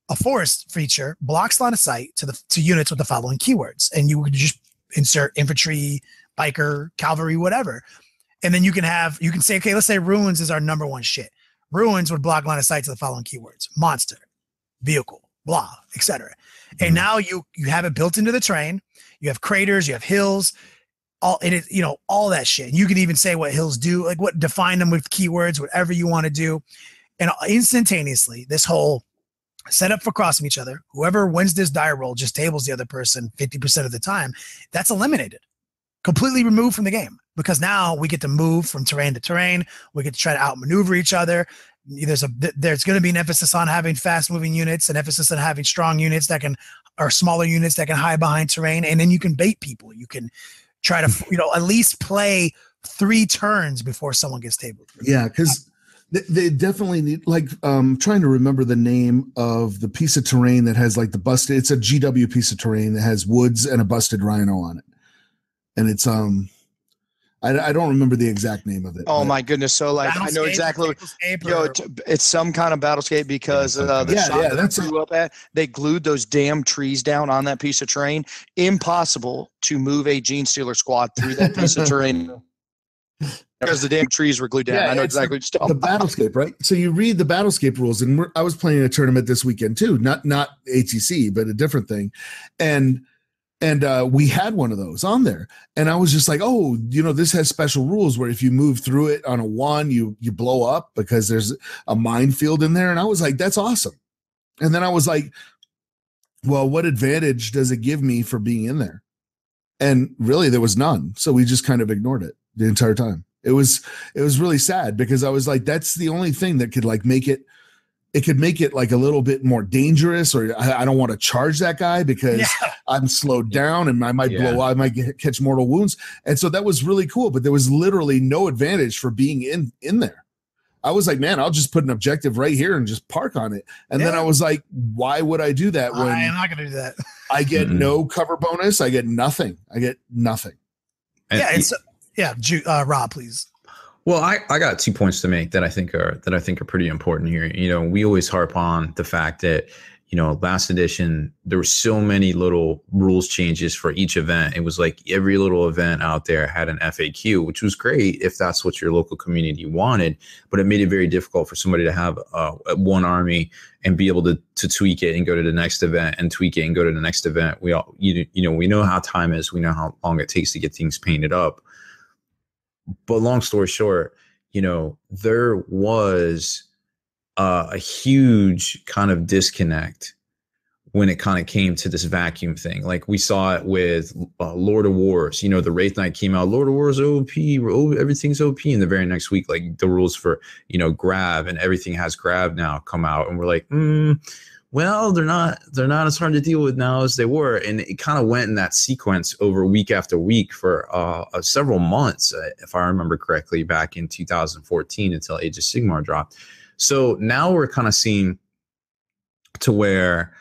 a forest feature blocks line of sight to units with the following keywords. And you would just insert infantry, biker, cavalry, whatever. And then you can say, okay, let's say ruins is our #1 shit. Ruins would block line of sight to the following keywords: monster, vehicle, blah, etc. And now you have it built into the terrain. You have craters, you have hills, all in it, you know, all that shit. And you can even say what hills do, like what define them with keywords, whatever you want to do. And instantaneously, this whole setup for crossing each other, whoever wins this die roll just tables the other person 50% of the time. That's eliminated, completely removed from the game, because now we get to move from terrain to terrain. We get to try to outmaneuver each other. There's going to be an emphasis on having fast moving units, an emphasis on having strong units or smaller units that can hide behind terrain. And then you can bait people. You can try to, you know, at least play 3 turns before someone gets tabled. Yeah. Cause they definitely need, like, trying to remember the name of the piece of terrain that has like it's a GW piece of terrain that has woods and a busted rhino on it. And it's, I don't remember the exact name of it. Oh my goodness! So like I know exactly. It's some kind of battlescape because the shop that I grew up at, they glued those damn trees down on that piece of terrain. Impossible to move a Gene Stealer squad through that piece of terrain because the damn trees were glued down. Yeah, I know exactly what you're the battlescape, right? So you read the battlescape rules, and I was playing a tournament this weekend too, not ATC, but a different thing, and we had one of those on there, and I was just like, oh, you know, this has special rules where if you move through it on a 1, you blow up because there's a minefield in there. And I was like, that's awesome. And then I was like, well, what advantage does it give me for being in there? And really there was none. So we just kind of ignored it the entire time. It was really sad because I was like, that's the only thing that could like make it like a little bit more dangerous, or I don't want to charge that guy because I'm slowed down and I might blow out, I might catch mortal wounds. And so that was really cool, but there was literally no advantage for being in there. I was like, man, I'll just put an objective right here and just park on it. And then I was like, why would I do that when I'm not going to do that? I get no cover bonus. I get nothing. Rob, please. Well, I got 2 points to make that I think are pretty important here. You know, we always harp on the fact that, last edition, there were so many little rules changes for each event. It was like every little event out there had an FAQ, which was great if that's what your local community wanted, but it made it very difficult for somebody to have one army and be able to tweak it and go to the next event and tweak it and go to the next event. We all, we know how time is. We know how long it takes to get things painted up. But long story short, there was a huge kind of disconnect when it kind of came to this vacuum thing. Like we saw it with Lord of Wars. The Wraith Knight came out, Lord of Wars OP, everything's OP. And the very next week, like the rules for, grab and everything has grab now come out. And we're like, well, they're not as hard to deal with now as they were. And it kind of went in that sequence over week after week for several months, if I remember correctly, back in 2014 until Age of Sigmar dropped. So now we're kind of seeing to where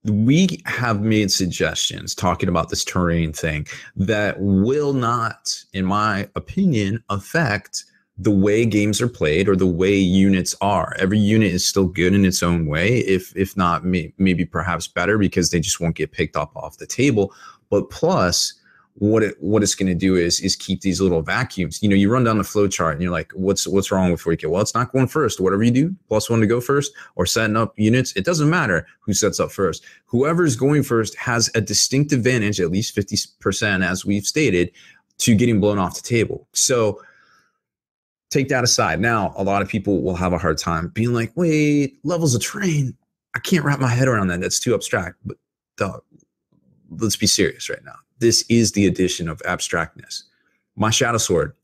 we have made suggestions talking about this terrain thing that will not, in my opinion, affect the way games are played or the way units are. Every unit is still good in its own way, if not maybe perhaps better, because they just won't get picked up off the table. But plus, what it's going to do is keep these little vacuums. You run down the flow chart and you're like, what's wrong with 40K? Well, it's not going first. Whatever you do, +1 to go first, or setting up units, it doesn't matter who sets up first. Whoever's going first has a distinct advantage, at least 50%, as we've stated, to getting blown off the table. So take that aside. Now, a lot of people will have a hard time being like, wait, levels of terrain, I can't wrap my head around that. That's too abstract. But dog, let's be serious right now. This is the addition of abstractness. My shadow sword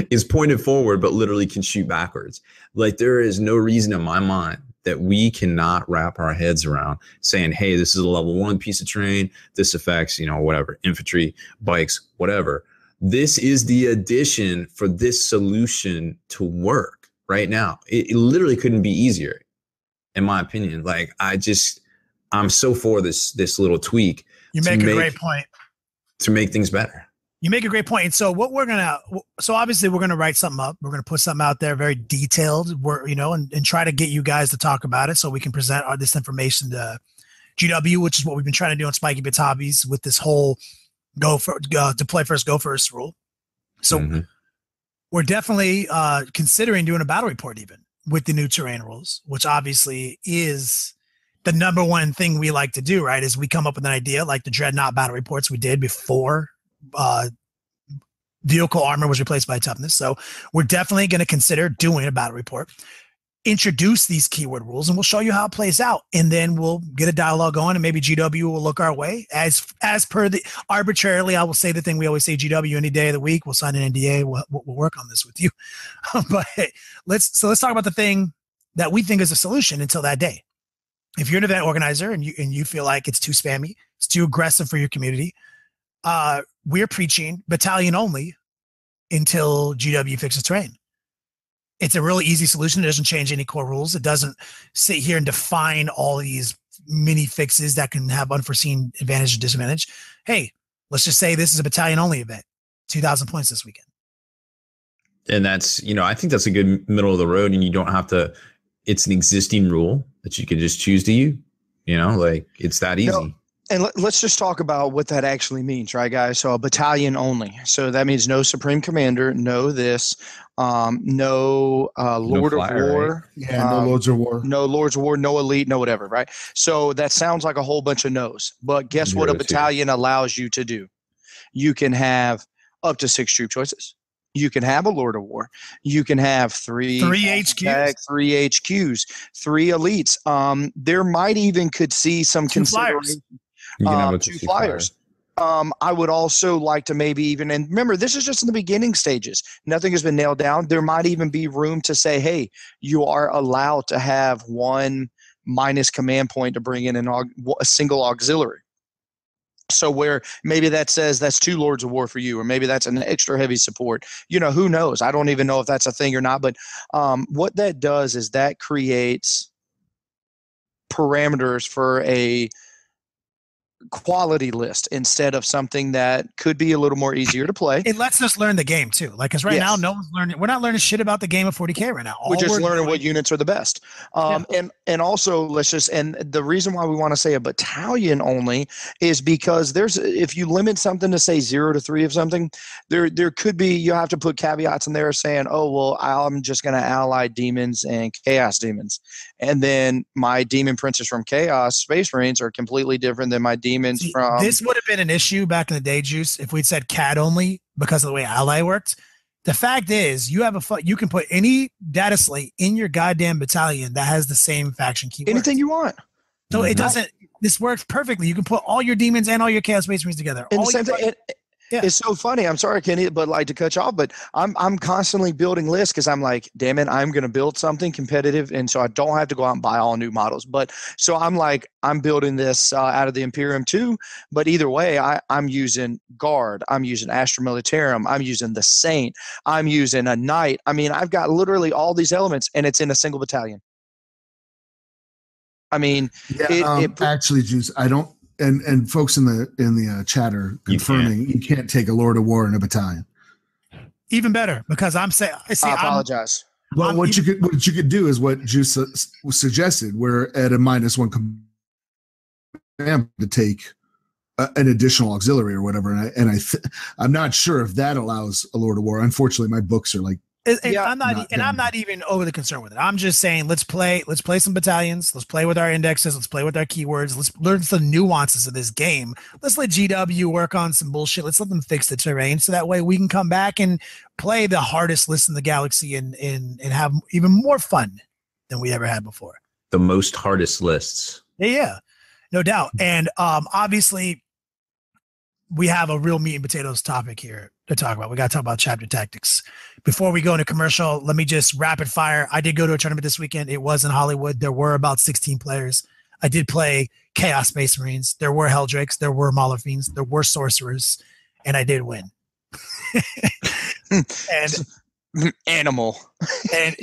is pointed forward, but literally can shoot backwards. Like, there is no reason in my mind that we cannot wrap our heads around saying, hey, this is a level 1 piece of terrain. This affects, whatever, infantry, bikes, whatever. This is the addition for this solution to work right now. It literally couldn't be easier, in my opinion. Like, I'm so for this little tweak. You make a great point. To make things better. You make a great point. And so obviously we're going to write something up. We're going to put something out there very detailed, and try to get you guys to talk about it so we can present this information to GW, which is what we've been trying to do on Spikey Bits Hobbies with this whole to play first, go first rule. So we're definitely considering doing a battle report even with the new terrain rules, which obviously is the number one thing we like to do, right? Is we come up with an idea like the Dreadnought battle reports we did before vehicle armor was replaced by toughness. So we're definitely going to consider doing a battle report, introduce these keyword rules, and we'll show you how it plays out. And then we'll get a dialogue going, and maybe GW will look our way as per the arbitrarily. I will say the thing we always say: GW any day of the week. We'll sign an NDA. We'll work on this with you. But let's talk about the thing that we think is a solution until that day. If you're an event organizer and you feel like it's too spammy, it's too aggressive for your community, we're preaching battalion only until GW fixes terrain. It's a really easy solution. It doesn't change any core rules. It doesn't sit here and define all these mini fixes that can have unforeseen advantage or disadvantage. Hey, let's just say this is a battalion only event, 2,000 points this weekend. And that's, I think that's a good middle of the road, and you don't have to, it's an existing rule that you can just choose to use, like it's that easy. And let's just talk about what that actually means, right, guys? So a battalion only. So that means no supreme commander, no Lord of War. Right? Yeah, no Lords of War. No Lords of War, no elite, no whatever, right? So that sounds like a whole bunch of no's. But guess what a battalion allows you to do? You can have up to 6 troop choices. You can have a Lord of War. You can have 3 HQs, 3 HQs, 3 elites. There might even could see some 2 consideration. flyers. 2 flyers. I would also like to maybe even, and remember, this is just in the beginning stages. Nothing has been nailed down. There might even be room to say, hey, you are allowed to have 1 minus command point to bring in a single auxiliary. So where maybe that says that's 2 Lords of War for you, or maybe that's an extra heavy support. Who knows? I don't even know if that's a thing or not. But what that does is that creates parameters for a quality list instead of something that could be a little more easier to play. It lets us learn the game too. Like, cause right now, no one's learning. We're not learning shit about the game of 40K right now. We're just learning what units are the best. And also and the reason why we want to say a battalion only is because if you limit something to say 0 to 3 of something, there could be, you have to put caveats in there saying, oh, well, I'm just going to ally demons and chaos demons. And then my demon princes from chaos Space Marines are completely different than my demons from. This would have been an issue back in the day, Juice, if we'd said CAD only because of the way ally worked. The fact is, you can put any data slate in your goddamn battalion that has the same faction keyword. Anything you want. So it doesn't. This works perfectly. You can put all your demons and all your chaos Space Marines together. In the same thing. It's so funny. I'm sorry, Kenny, but like to cut you off, but I'm constantly building lists because I'm like, damn it, I'm going to build something competitive, and so I don't have to go out and buy all new models. But so I'm like, I'm building this out of the Imperium too. But either way, I'm using Guard, I'm using Astra Militarum, I'm using the Saint, I'm using a Knight. I mean, I've got literally all these elements, and it's in a single battalion. I mean, actually, Juice, I don't. And folks in the chat are confirming you can't take a Lord of War in a battalion. Even better, because I apologize. Well, what you could do is what Juice suggested, where at a -1 command to take an additional auxiliary or whatever. I'm not sure if that allows a Lord of War. Unfortunately, my books are like. I'm not even overly concerned with it. I'm just saying, let's play some battalions. Let's play with our indexes. Let's play with our keywords. Let's learn some nuances of this game. Let's let GW work on some bullshit. Let's let them fix the terrain, so that way we can come back and play the hardest list in the galaxy and have even more fun than we ever had before. The most hardest lists. Yeah, no doubt. And obviously, we have a real meat and potatoes topic here to talk about. We got to talk about chapter tactics. Before we go into commercial, let me just rapid fire. I did go to a tournament this weekend. It was in Hollywood. There were about 16 players. I did play Chaos Space Marines. There were Helldrakes. There were Mauler Fiends. There were Sorcerers. And I did win. And animal. and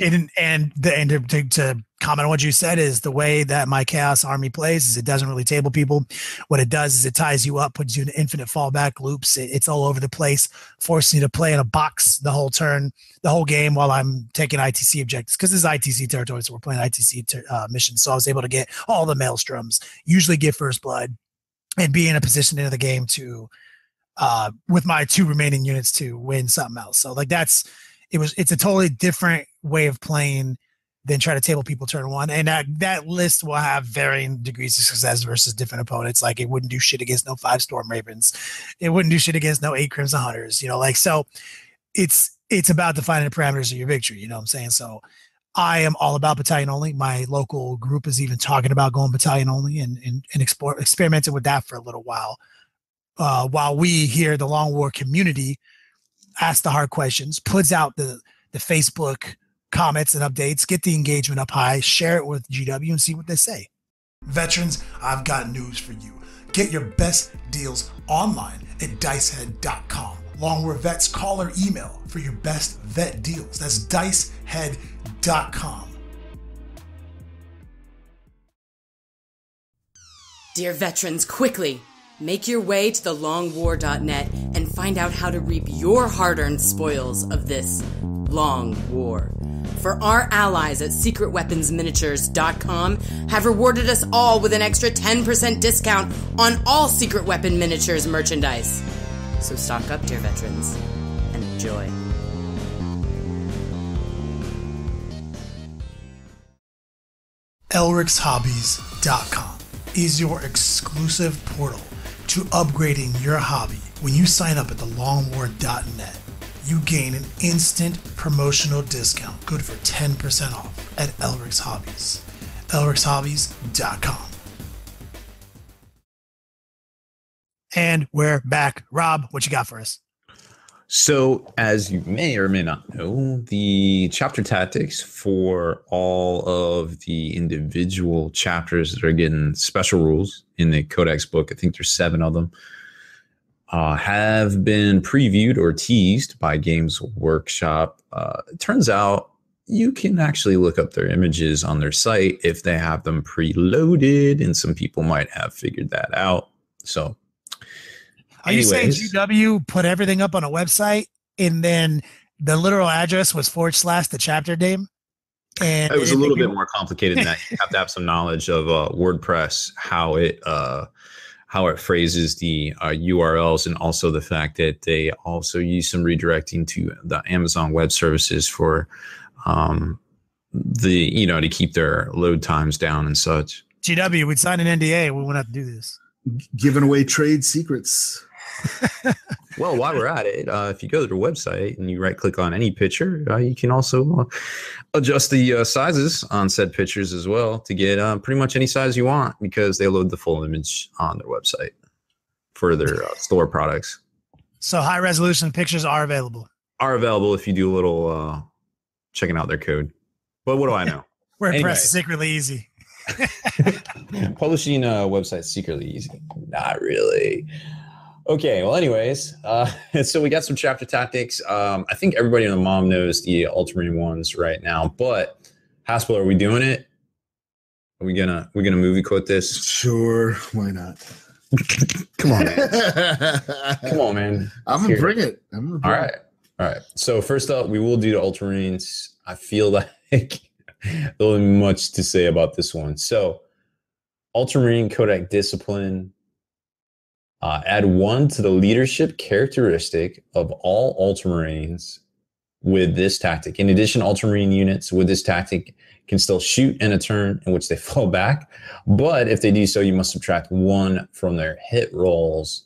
to comment on what you said is the way that my Chaos Army plays is it doesn't really table people. What it does is it ties you up, puts you in infinite fallback loops. It's all over the place, forcing you to play in a box the whole turn, the whole game while I'm taking ITC objectives, because this is ITC territory, so we're playing ITC missions. So I was able to get all the maelstroms, usually get first blood, and be in a position in the game to, with my 2 remaining units, to win something else. So like it's a totally different way of playing than try to table people turn 1. And that list will have varying degrees of success versus different opponents. Like, it wouldn't do shit against no 5 Storm Ravens. It wouldn't do shit against no 8 Crimson Hunters, so it's about defining the parameters of your victory. You know what I'm saying? So I am all about battalion only. My local group is even talking about going battalion only and experimenting with that for a little while. While we here, the Long War community, ask the hard questions, puts out the Facebook comments and updates, get the engagement up high, share it with GW and see what they say. Veterans, I've got news for you. Get your best deals online at dicehead.com. Long War Vets, call or email for your best vet deals. That's dicehead.com. Dear veterans, quickly, make your way to thelongwar.net and find out how to reap your hard-earned spoils of this long war. For our allies at secretweaponsminiatures.com have rewarded us all with an extra 10% discount on all Secret Weapon Miniatures merchandise. So stock up, dear veterans, and enjoy. elrixhobbies.com is your exclusive portal to upgrading your hobby. When you sign up at thelongwar.net, you gain an instant promotional discount good for 10% off at Elrix Hobbies. elrixhobbies.com. And we're back. Rob, what you got for us? So, as you may or may not know, the chapter tactics for all of the individual chapters that are getting special rules in the Codex book, I think there's 7 of them, have been previewed or teased by Games Workshop. It turns out you can actually look up their images on their site if they have them preloaded, and some people might have figured that out. So, are you saying GW put everything up on a website and then the literal address was / the chapter name? And it was a little bit more complicated than that. You have to have some knowledge of WordPress, how it phrases the URLs, and also the fact that they also use some redirecting to the Amazon Web Services for to keep their load times down and such. GW, we'd sign an NDA. We wouldn't have to do this. Giving away trade secrets. Well, while we're at it, if you go to their website and you right click on any picture, you can also adjust the sizes on said pictures as well to get pretty much any size you want, because they load the full image on their website for their store products. So high resolution pictures are available. Are available if you do a little checking out their code. But what do I know? WordPress is secretly easy. Publishing a website secretly easy. Not really. Okay, well, anyways, so we got some chapter tactics. I think everybody in the mom knows the Ultramarine ones right now, but Haspil, are we doing it? Are we gonna movie quote this? Sure, why not? Come on, man. Come on, man. I'm gonna bring it. All right. So first up, we will do the Ultramarines. I feel like there'll be much to say about this one. So, Ultramarine Codex Discipline. Add 1 to the leadership characteristic of all Ultramarines with this tactic. In addition, Ultramarine units with this tactic can still shoot in a turn in which they fall back. But if they do so, you must subtract 1 from their hit rolls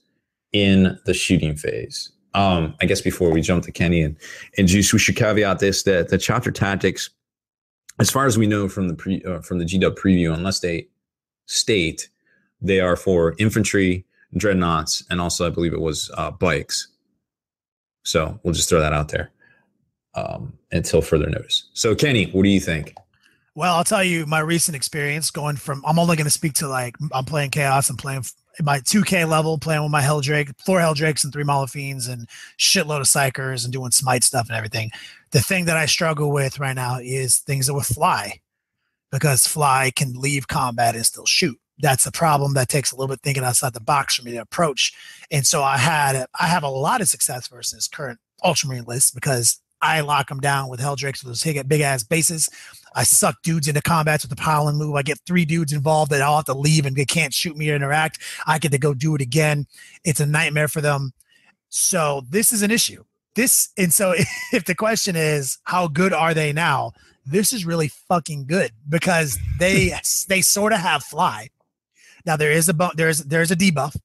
in the shooting phase. I guess before we jump to Kenny and Juice, we should caveat this, that the chapter tactics, as far as we know from the GW preview, unless they state, they are for infantry, dreadnoughts, and also I believe it was bikes. So we'll just throw that out there until further notice. So Kenny, what do you think? Well, I'll tell you my recent experience going from, I'm only going to speak to I'm playing Chaos and playing my 2K level, playing with my Helldrake, 4 Helldrakes and 3 Maulafines and shitload of Psychers and doing smite stuff and everything. The thing that I struggle with right now is things that with fly, because fly can leave combat and still shoot. That's a problem that takes a little bit thinking outside the box for me to approach. And so I have a lot of success versus current Ultramarine lists because I lock them down with Helldrakes with those big ass bases. I suck dudes into combats with the pile and move. I get 3 dudes involved that I'll have to leave and they can't shoot me or interact. I get to go do it again. It's a nightmare for them. So this is an issue. And so if the question is how good are they now, this is really fucking good because they sort of have fly. Now there's a debuff.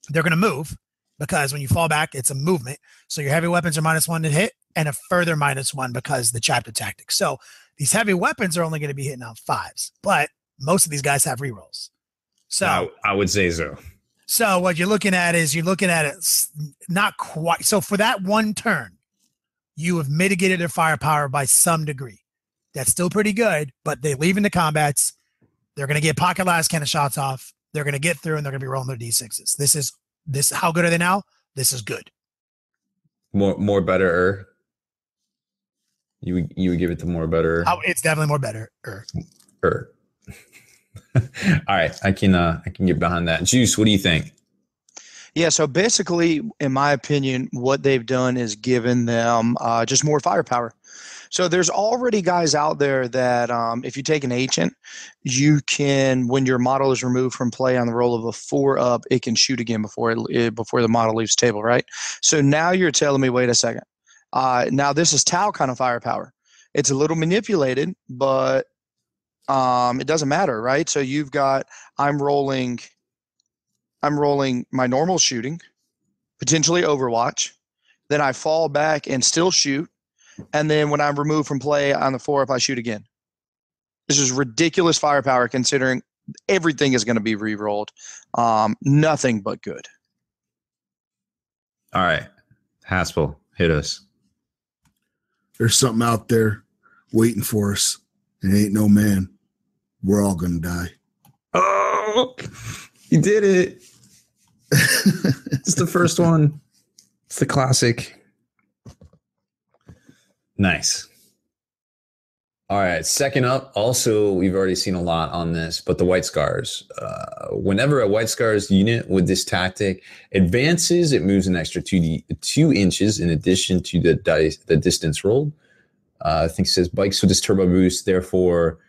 They're going to move because when you fall back, it's a movement. So your heavy weapons are -1 to hit and a further -1 because the chapter tactics. So these heavy weapons are only going to be hitting on 5s, but most of these guys have rerolls. So I would say so. So what you're looking at is it not quite. So for that one turn, you have mitigated their firepower by some degree. That's still pretty good, but they leave into combats. They're going to get pocket last cannon shots off. They're going to get through and they're going to be rolling their D6s. This. How good are they now? This is good. More better. You would give it to more better. Oh, it's definitely more better. All right, I can get behind that. Juice, what do you think? Yeah, so basically, in my opinion, what they've done is given them just more firepower. So there's already guys out there that if you take an ancient, you can, when your model is removed from play on the roll of a 4 up, it can shoot again before the model leaves the table, right? So now you're telling me, wait a second. Now this is Tau kind of firepower. It's a little manipulated, but it doesn't matter, right? So you've got, I'm rolling my normal shooting, potentially Overwatch. Then I fall back and still shoot. And then when I'm removed from play on the 4 up, I shoot again. This is ridiculous firepower considering everything is going to be re-rolled. Nothing but good. All right. Haspil, hit us. There's something out there waiting for us. It ain't no man. We're all going to die. Oh, you did it. It's the first one. It's the classic. Nice. All right. Second up, also, we've already seen a lot on this, but the White Scars. Whenever a White Scars unit with this tactic advances, it moves an extra 2 inches in addition to the distance rolled. I think it says bikes with this turbo boost, therefore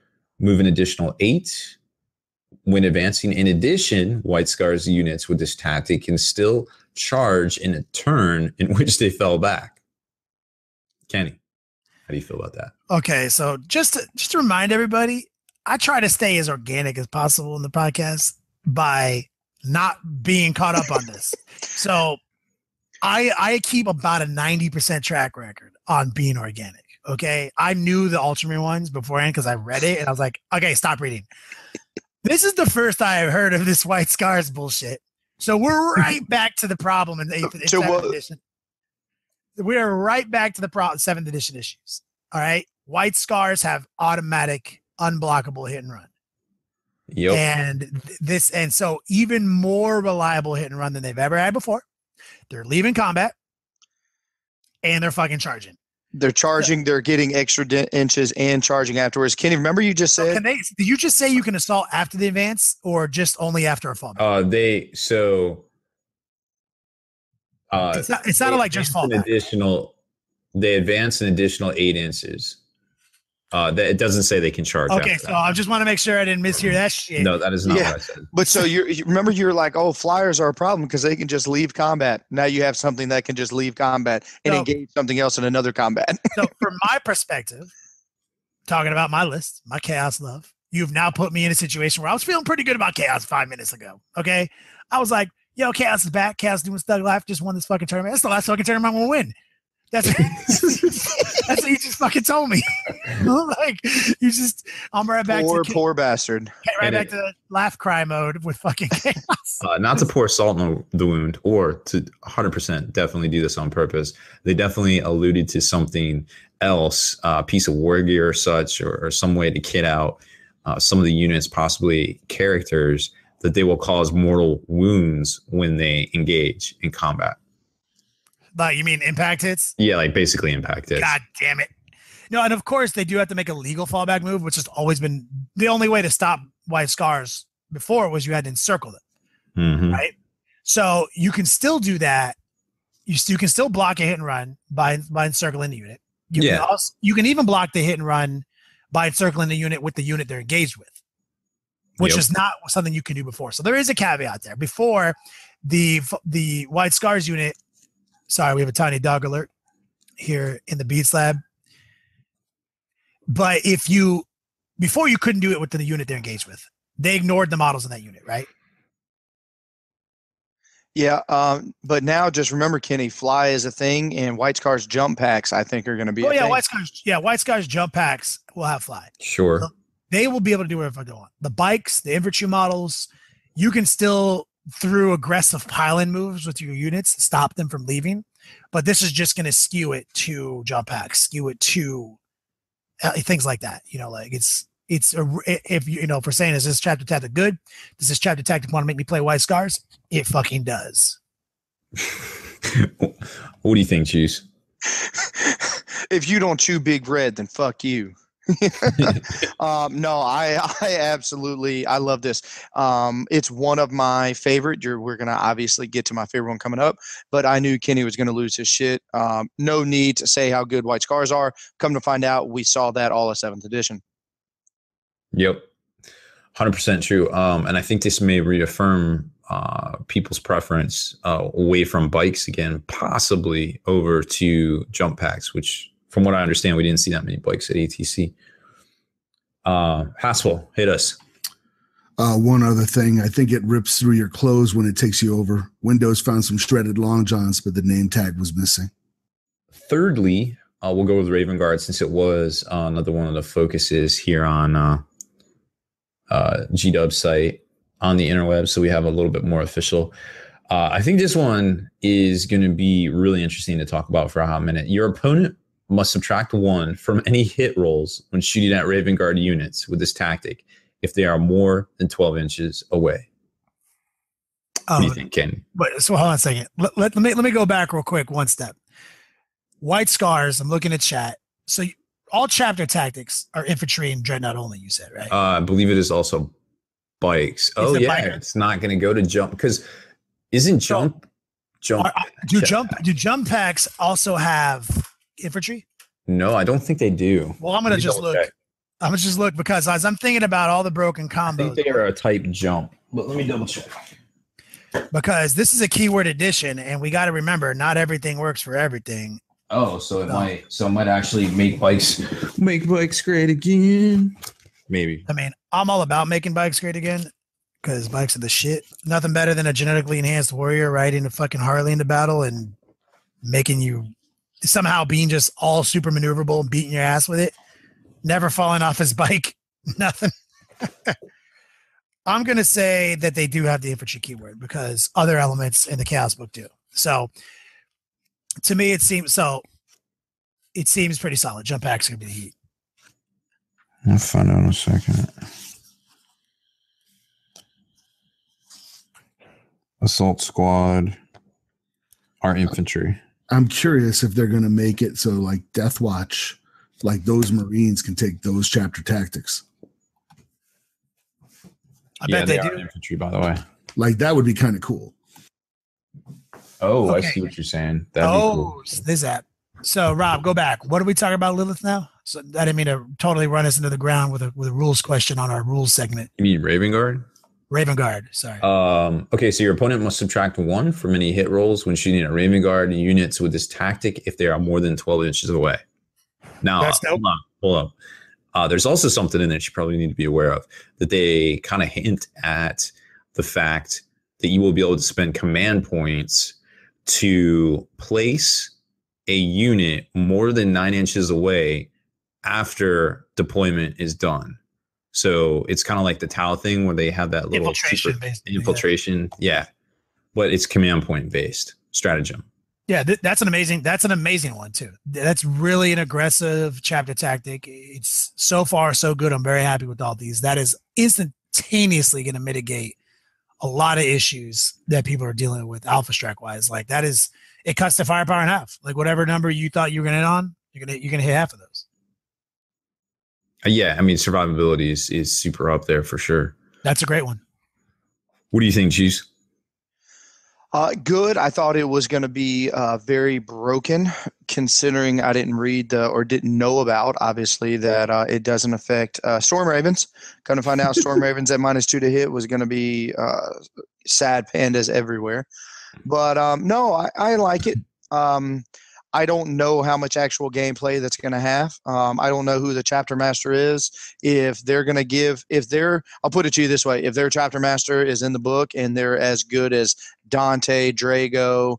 move an additional 8 when advancing. In addition, White Scars units with this tactic can still charge in a turn in which they fell back. Kenny, how do you feel about that? Okay, so just to remind everybody, I try to stay as organic as possible in the podcast by not being caught up on this. So I keep about a 90% track record on being organic. Okay, I knew the Ultramarine ones beforehand because I read it and I was like, okay, stop reading. This is the first I have heard of this White Scars bullshit. So we're right back to the problem in the 7th edition. We are right back to the 7th edition issues. All right. White Scars have automatic unblockable hit and run. Yep. And so even more reliable hit and run than they've ever had before. They're leaving combat and they're fucking charging. They're charging, they're getting extra inches and charging afterwards. Kenny, remember you just said did you just say you can assault after the advance or just only after a fallback? It sounded like just fallback. They advance an additional 8 inches. It doesn't say they can charge. Okay, so I just want to make sure I didn't mishear that shit. No, that is not what I said. But so remember you're like, oh, flyers are a problem because they can just leave combat. Now you have something that can just leave combat and engage something else in another combat. So from my perspective, talking about my list, my chaos love, you've now put me in a situation where I was feeling pretty good about chaos 5 minutes ago. Okay, I was like, yo, chaos is back. Chaos doing Stug Life, just won this fucking tournament. That's the last fucking tournament I'm gonna win. That's what you just fucking told me. Like I'm right back to poor bastard. Right back to laugh cry mode with fucking chaos. Not to pour salt in the wound, or to 100% definitely do this on purpose. They definitely alluded to something else, a piece of war gear or such, or some way to kit out some of the units, possibly characters, that they will cause mortal wounds when they engage in combat. Like, you mean impact hits? Yeah, like basically impact hits. God damn it. No, and of course they do have to make a legal fallback move, which has always been the only way to stop White Scars before was you had to encircle them. Mm-hmm. Right? So you can still do that. You can still block a hit and run by encircling the unit. You can even block the hit and run by encircling the unit with the unit they're engaged with, which is not something you can do before. So there is a caveat there. Before, the White Scars unit. Sorry, we have a tiny dog alert here in the Beats Lab. But before you couldn't do it with the unit they're engaged with. They ignored the models in that unit, right? Yeah, but now just remember, Kenny, fly is a thing, and White Scars jump packs, I think, are going to be a thing. White Scars jump packs will have fly. Sure. So they will be able to do whatever they want. The bikes, the infantry models, you can still, through aggressive pile-in moves with your units, stop them from leaving. But this is just going to skew it to jump packs, skew it to things like that. Like if we're saying, is this chapter tactic good? Does this chapter tactic want to make me play White Scars? It fucking does. What do you think, Juice? If you don't chew Big Red, then fuck you. No, I absolutely, I love this. It's one of my favorite. We're going to obviously get to my favorite one coming up, but I knew Kenny was going to lose his shit. No need to say how good White Scars are. Come to find out, we saw that all of 7th edition. Yep. 100% true. And I think this may reaffirm people's preference away from bikes again, possibly over to jump packs, which from what I understand, we didn't see that many bikes at ATC. Haspil, hit us. One other thing, I think it rips through your clothes when it takes you over. Windows found some shredded long johns, but the name tag was missing. Thirdly, we'll go with Raven Guard, since it was another one of the focuses here on G-Dub's site on the interweb, so we have a little bit more official. I think this one is going to be really interesting to talk about for a hot minute. Your opponent must subtract 1 from any hit rolls when shooting at Raven Guard units with this tactic if they are more than 12 inches away. What do you think, Ken? So hold on a second. Let me go back real quick one step. White Scars, I'm looking at chat. So all chapter tactics are infantry and dreadnought only. You said, right? I believe it is also bikes. Oh yeah, biker. it's not going to go to jump because isn't jump? Do jump packs also have infantry? No, I don't think they do. Well, I'm gonna just look. I'm gonna just look because as I'm thinking about all the broken combos, I think they are a type jump. But let me double check. Because this is a keyword edition, and we got to remember, not everything works for everything. Oh, so it might actually make bikes great again. Maybe. I mean, I'm all about making bikes great again because bikes are the shit. Nothing better than a genetically enhanced warrior riding a fucking Harley into battle and making you somehow being just all super maneuverable and beating your ass with it. Never falling off his bike. Nothing. I'm going to say that they do have the infantry keyword because other elements in the Chaos book do. So to me, it seems pretty solid. Jump pack's going to be the heat. I'll find out in a second. Assault squad, our infantry. I'm curious if they're going to make it so like Death Watch, like those Marines can take those chapter tactics. I bet they do. Infantry, by the way. Like that would be kind of cool. Oh, okay. I see what you're saying. That'd be cool. This app. So Rob, go back. What are we talking about Lilith now? So I didn't mean to totally run us into the ground with a rules question on our rules segment. You mean Raven Guard? Raven Guard, sorry. Okay, so your opponent must subtract 1 from any hit rolls when shooting at Raven Guard units with this tactic if they are more than 12 inches away. Now, hold on. There's also something in there you probably need to be aware of, that they kind of hint at the fact that you will be able to spend command points to place a unit more than 9 inches away after deployment is done. So it's kind of like the Tau thing where they have that little infiltration. Yeah. But it's command point based stratagem. Yeah, that's an amazing one too. That's really an aggressive chapter tactic. It's so far so good. I'm very happy with all these. That is instantaneously going to mitigate a lot of issues that people are dealing with alpha strike wise. Like it cuts the firepower in half. Like whatever number you thought you were going to hit on, you're gonna hit half of those. Yeah, I mean survivability is super up there for sure. That's a great one. What do you think, Cheese? Good. I thought it was going to be very broken, considering I didn't read or didn't know about, obviously, that it doesn't affect Storm Ravens. Going to find out Storm Ravens at -2 to hit was going to be sad pandas everywhere. But no, I like it. I don't know how much actual gameplay that's going to have. I don't know who the chapter master is. If they're going to I'll put it to you this way. If their chapter master is in the book and they're as good as Dante, Drago,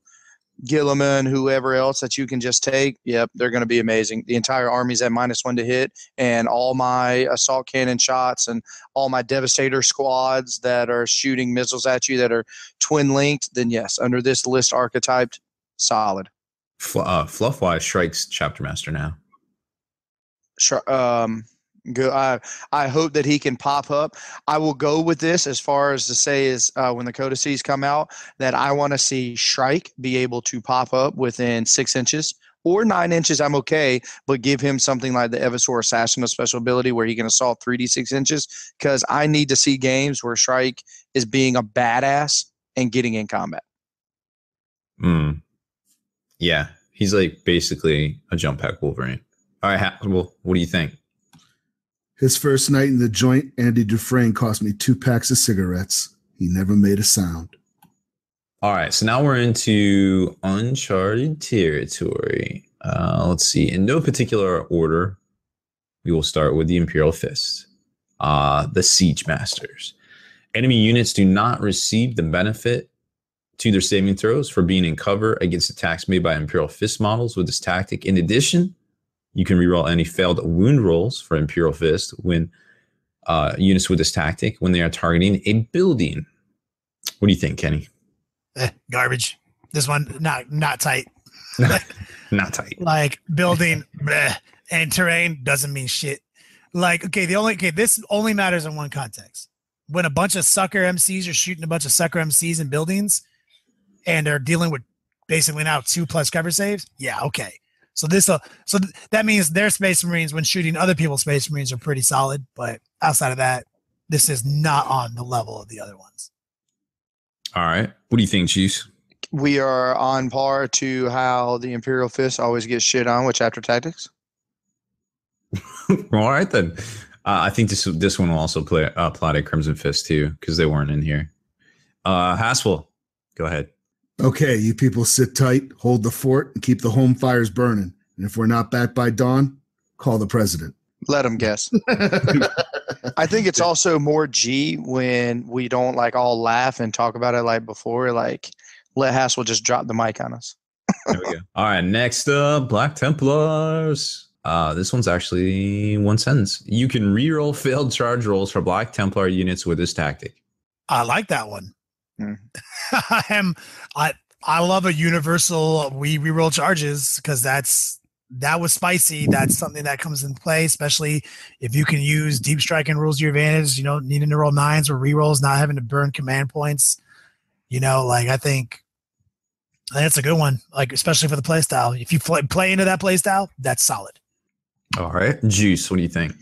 Gilliman, whoever else that you can just take, yep, they're going to be amazing. The entire army's at -1 to hit, and all my assault cannon shots and all my devastator squads that are shooting missiles at you that are twin linked, then yes, under this list archetyped, solid. Fluffwise Shrike's chapter master now. Good. I hope that he can pop up. I will go with this as far as to say is when the codices come out that I want to see Shrike be able to pop up within 6 inches or 9 inches. I'm okay, but give him something like the Evasaur Assassin, a special ability where he can assault 3d 6 inches, because I need to see games where Shrike is being a badass and getting in combat. Yeah, he's like basically a jump pack Wolverine. All right, Haspil, what do you think? His first night in the joint, Andy Dufresne cost me 2 packs of cigarettes. He never made a sound. All right, so now we're into uncharted territory. Let's see. In no particular order, we will start with the Imperial Fist, the Siege Masters. Enemy units do not receive the benefit to their saving throws for being in cover against attacks made by Imperial Fist models with this tactic. In addition, you can reroll any failed wound rolls for Imperial Fist when units with this tactic when they are targeting a building. What do you think, Kenny? Garbage. This one not tight. Not tight. Like building and terrain doesn't mean shit. Like this only matters in one context. When a bunch of sucker MCs are shooting a bunch of sucker MCs in buildings and they're dealing with basically now 2+ cover saves. Yeah, okay. So that means their Space Marines, when shooting other people's Space Marines, are pretty solid. But outside of that, this is not on the level of the other ones. All right. What do you think, Chiefs? We are on par to how the Imperial Fist always gets shit on with chapter tactics. All right, then. I think this one will also apply to Crimson Fist, too, because they weren't in here. Haspil, go ahead. Okay, you people sit tight, hold the fort, and keep the home fires burning. And if we're not back by dawn, call the president. Let them guess. I think it's also more G when we don't like all laugh and talk about it like before. Like, let Haspil just drop the mic on us. There we go. All right, next up, Black Templars. This one's actually one sentence. You can reroll failed charge rolls for Black Templar units with this tactic. I like that one. I love a universal we reroll charges because that was spicy. That's something that comes in play, especially if you can use deep striking rules to your advantage, needing to roll 9s or rerolls, not having to burn command points. I think that's a good one, like especially for the play style. If you play into that play style, that's solid. All right. Juice, what do you think?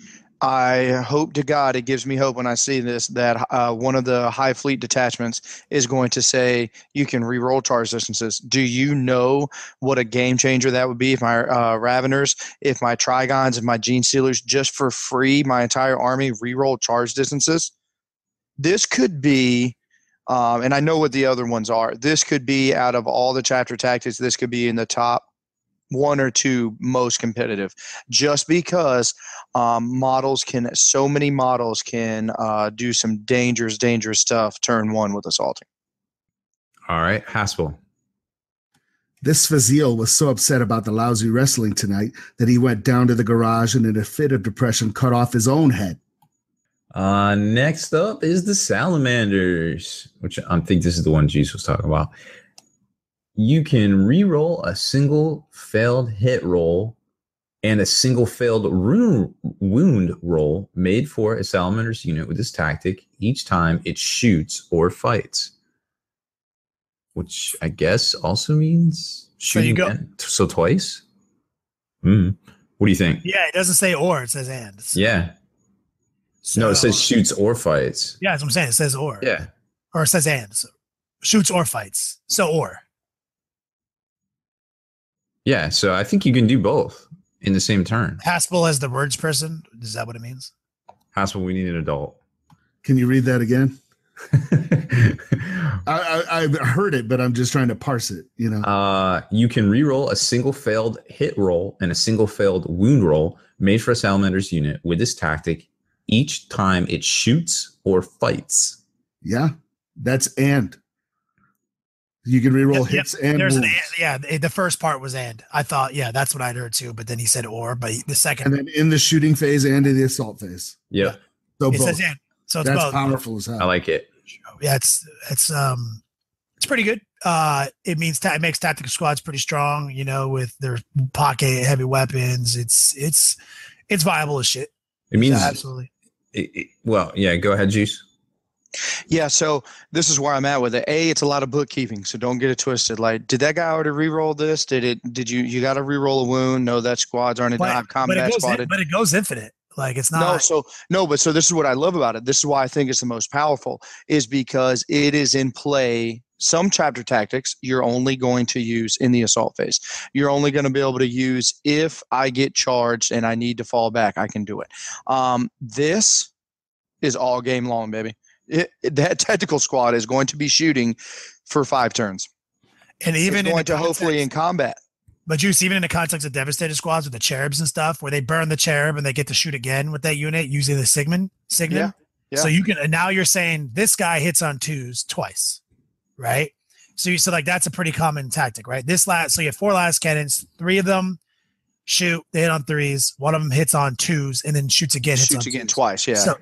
I hope to God it gives me hope when I see this that one of the high fleet detachments is going to say you can re-roll charge distances. Do you know what a game changer that would be if my Raveners, if my Trigons, if my Gene Stealers, just for free, my entire army re-roll charge distances? This could be, and I know what the other ones are, this could be out of all the chapter tactics, this could be in the top 1 or 2 most competitive, just because so many models can do some dangerous stuff turn 1 with assaulting. All right, Haspil. This Fazil was so upset about the lousy wrestling tonight that he went down to the garage and in a fit of depression cut off his own head. Next up is the Salamanders, which I think this is the one Juice was talking about. You can re-roll a single failed hit roll and a single failed wound roll made for a Salamander's unit with this tactic each time it shoots or fights. Which I guess also means shooting so twice? What do you think? Yeah, it doesn't say or, it says and. So, yeah. No, it says shoots or fights. Yeah, that's what I'm saying. It says or. Yeah. Or it says and. So shoots or fights. So or. Yeah, so I think you can do both in the same turn. Haspil as the words person. Is that what it means? Haspil, we need an adult. Can you read that again? I heard it, but I'm just trying to parse it. You can re-roll a single failed hit roll and a single failed wound roll made for a Salamander's unit with this tactic each time it shoots or fights. Yeah, that's and. You can reroll hits and there's wounds. The first part was and. I thought, that's what I'd heard too, but then he said or, but the second. And then in the shooting phase and in the assault phase. Yeah. So it both. says and. So it's that's both. Powerful as hell. I like it. Yeah, it's pretty good. It makes tactical squads pretty strong, with their pocket heavy weapons. It's viable as shit. It means absolutely. Well, yeah, go ahead, Juice. Yeah, so this is where I'm at with it. It's a lot of bookkeeping, so don't get it twisted. Like, did that guy already re-roll this? Did you got to re-roll a wound? No, that squad's already not combat spotted. But it goes infinite. Like it's not. So this is what I love about it. This is why I think it's the most powerful, is because it is in play. Some chapter tactics you're only going to use in the assault phase. You're only going to be able to use if I get charged and I need to fall back, I can do it. This is all game long, baby. That tactical squad is going to be shooting for 5 turns. And even it's going to hopefully in combat. But Juice, even in the context of devastated squads with the cherubs and stuff, where they burn the cherub and they get to shoot again with that unit using the Sigmund. Yeah. So you can, and now you're saying this guy hits on 2s twice, right? So that's a pretty common tactic, right? So you have 4 last cannons, 3 of them shoot, they hit on 3s, 1 of them hits on 2s, and then shoots again twice. Yeah.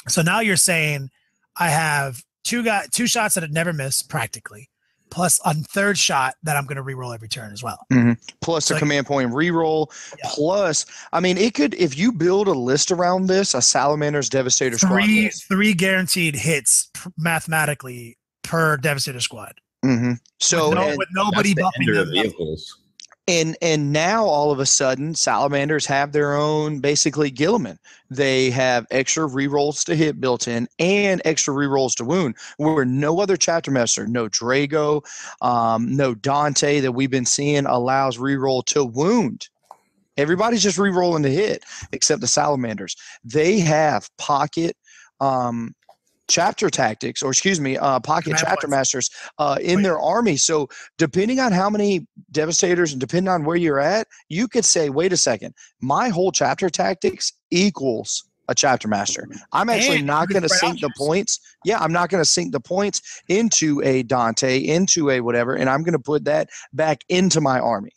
So now you're saying I have 2 shots that have never missed practically, plus a 3rd shot that I'm going to reroll every turn as well. Mm-hmm. Plus a command point reroll. Yeah. Plus, I mean, it could, if you build a list around this, a Salamander's Devastator squad. 3 guaranteed hits mathematically per Devastator squad. Mm-hmm. So with nobody buffing them. Vehicles. And now all of a sudden, salamanders have their own basically Gilliman. They have extra rerolls to hit built in and extra rerolls to wound, where no other chapter master, no Drago, no Dante that we've been seeing allows reroll to wound. Everybody's just rerolling to hit except the salamanders. They have pocket chapter tactics, or excuse me, pocket chapter masters in their army. So depending on how many devastators and depending on where you're at, you could say, wait a second, my whole chapter tactics equals a chapter master. I'm actually not going to sink the points. Yeah, I'm not going to sink the points into a Dante, into a whatever, and I'm going to put that back into my army.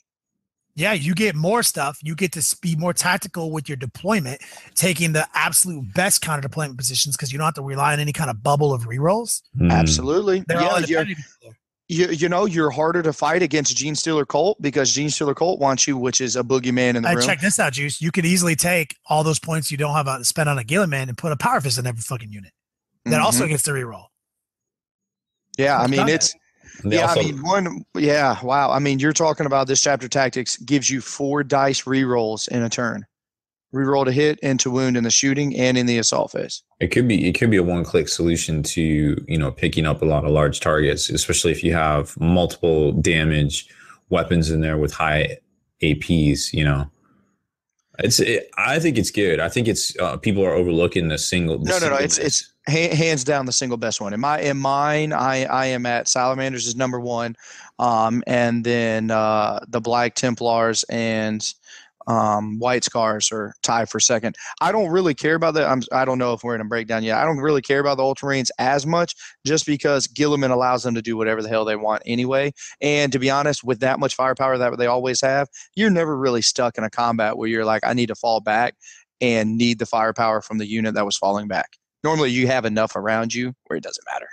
Yeah, you get more stuff. You get to be more tactical with your deployment, taking the absolute best counter deployment positions because you don't have to rely on any kind of bubble of rerolls. Absolutely. They're all you're harder to fight against Gene Stealer Colt because Gene Stealer Colt wants you, which is a boogeyman in the room. Check this out, Juice. You could easily take all those points you don't have to spend on a Gilliman and put a Power Fist in every fucking unit. That also gets the reroll. Yeah, I mean, it's... wow. I mean, you're talking about this chapter tactics gives you 4 dice rerolls in a turn. Reroll to hit and to wound in the shooting and in the assault phase. It could be a one-click solution to, picking up a lot of large targets, especially if you have multiple damage weapons in there with high APs, I think it's good. I think it's people are overlooking the single. No. It's hands down the single best one. In mine, I am at Salamanders is number 1, and then the Black Templars and White Scars are tied for second. I don't really care about that. I don't know if we're in a breakdown yet. I don't really care about the Ultramarines as much, just because Gilliman allows them to do whatever the hell they want anyway. And to be honest, with that much firepower that they always have, you're never really stuck in a combat where you're like, I need to fall back and need the firepower from the unit that was falling back. Normally, you have enough around you where it doesn't matter.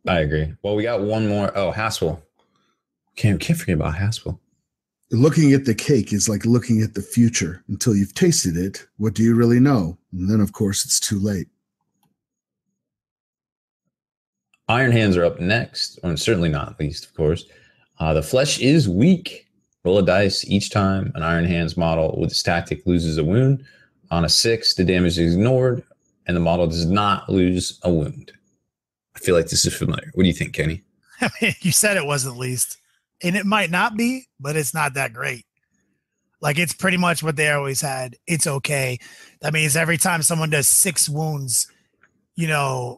I agree. Well, we got one more. Oh, Haspil. Can't forget about Haspil. Looking at the cake is like looking at the future. Until you've tasted it, what do you really know? And then, of course, it's too late. Iron Hands are up next, or certainly not least, of course. The flesh is weak. Roll a dice each time an Iron Hands model with this tactic loses a wound. On a 6, the damage is ignored, and the model does not lose a wound. I feel like this is familiar. What do you think, Kenny? I mean, you said it wasn't least. And it might not be, but it's not that great. Like, it's pretty much what they always had. It's okay. That means every time someone does 6 wounds, a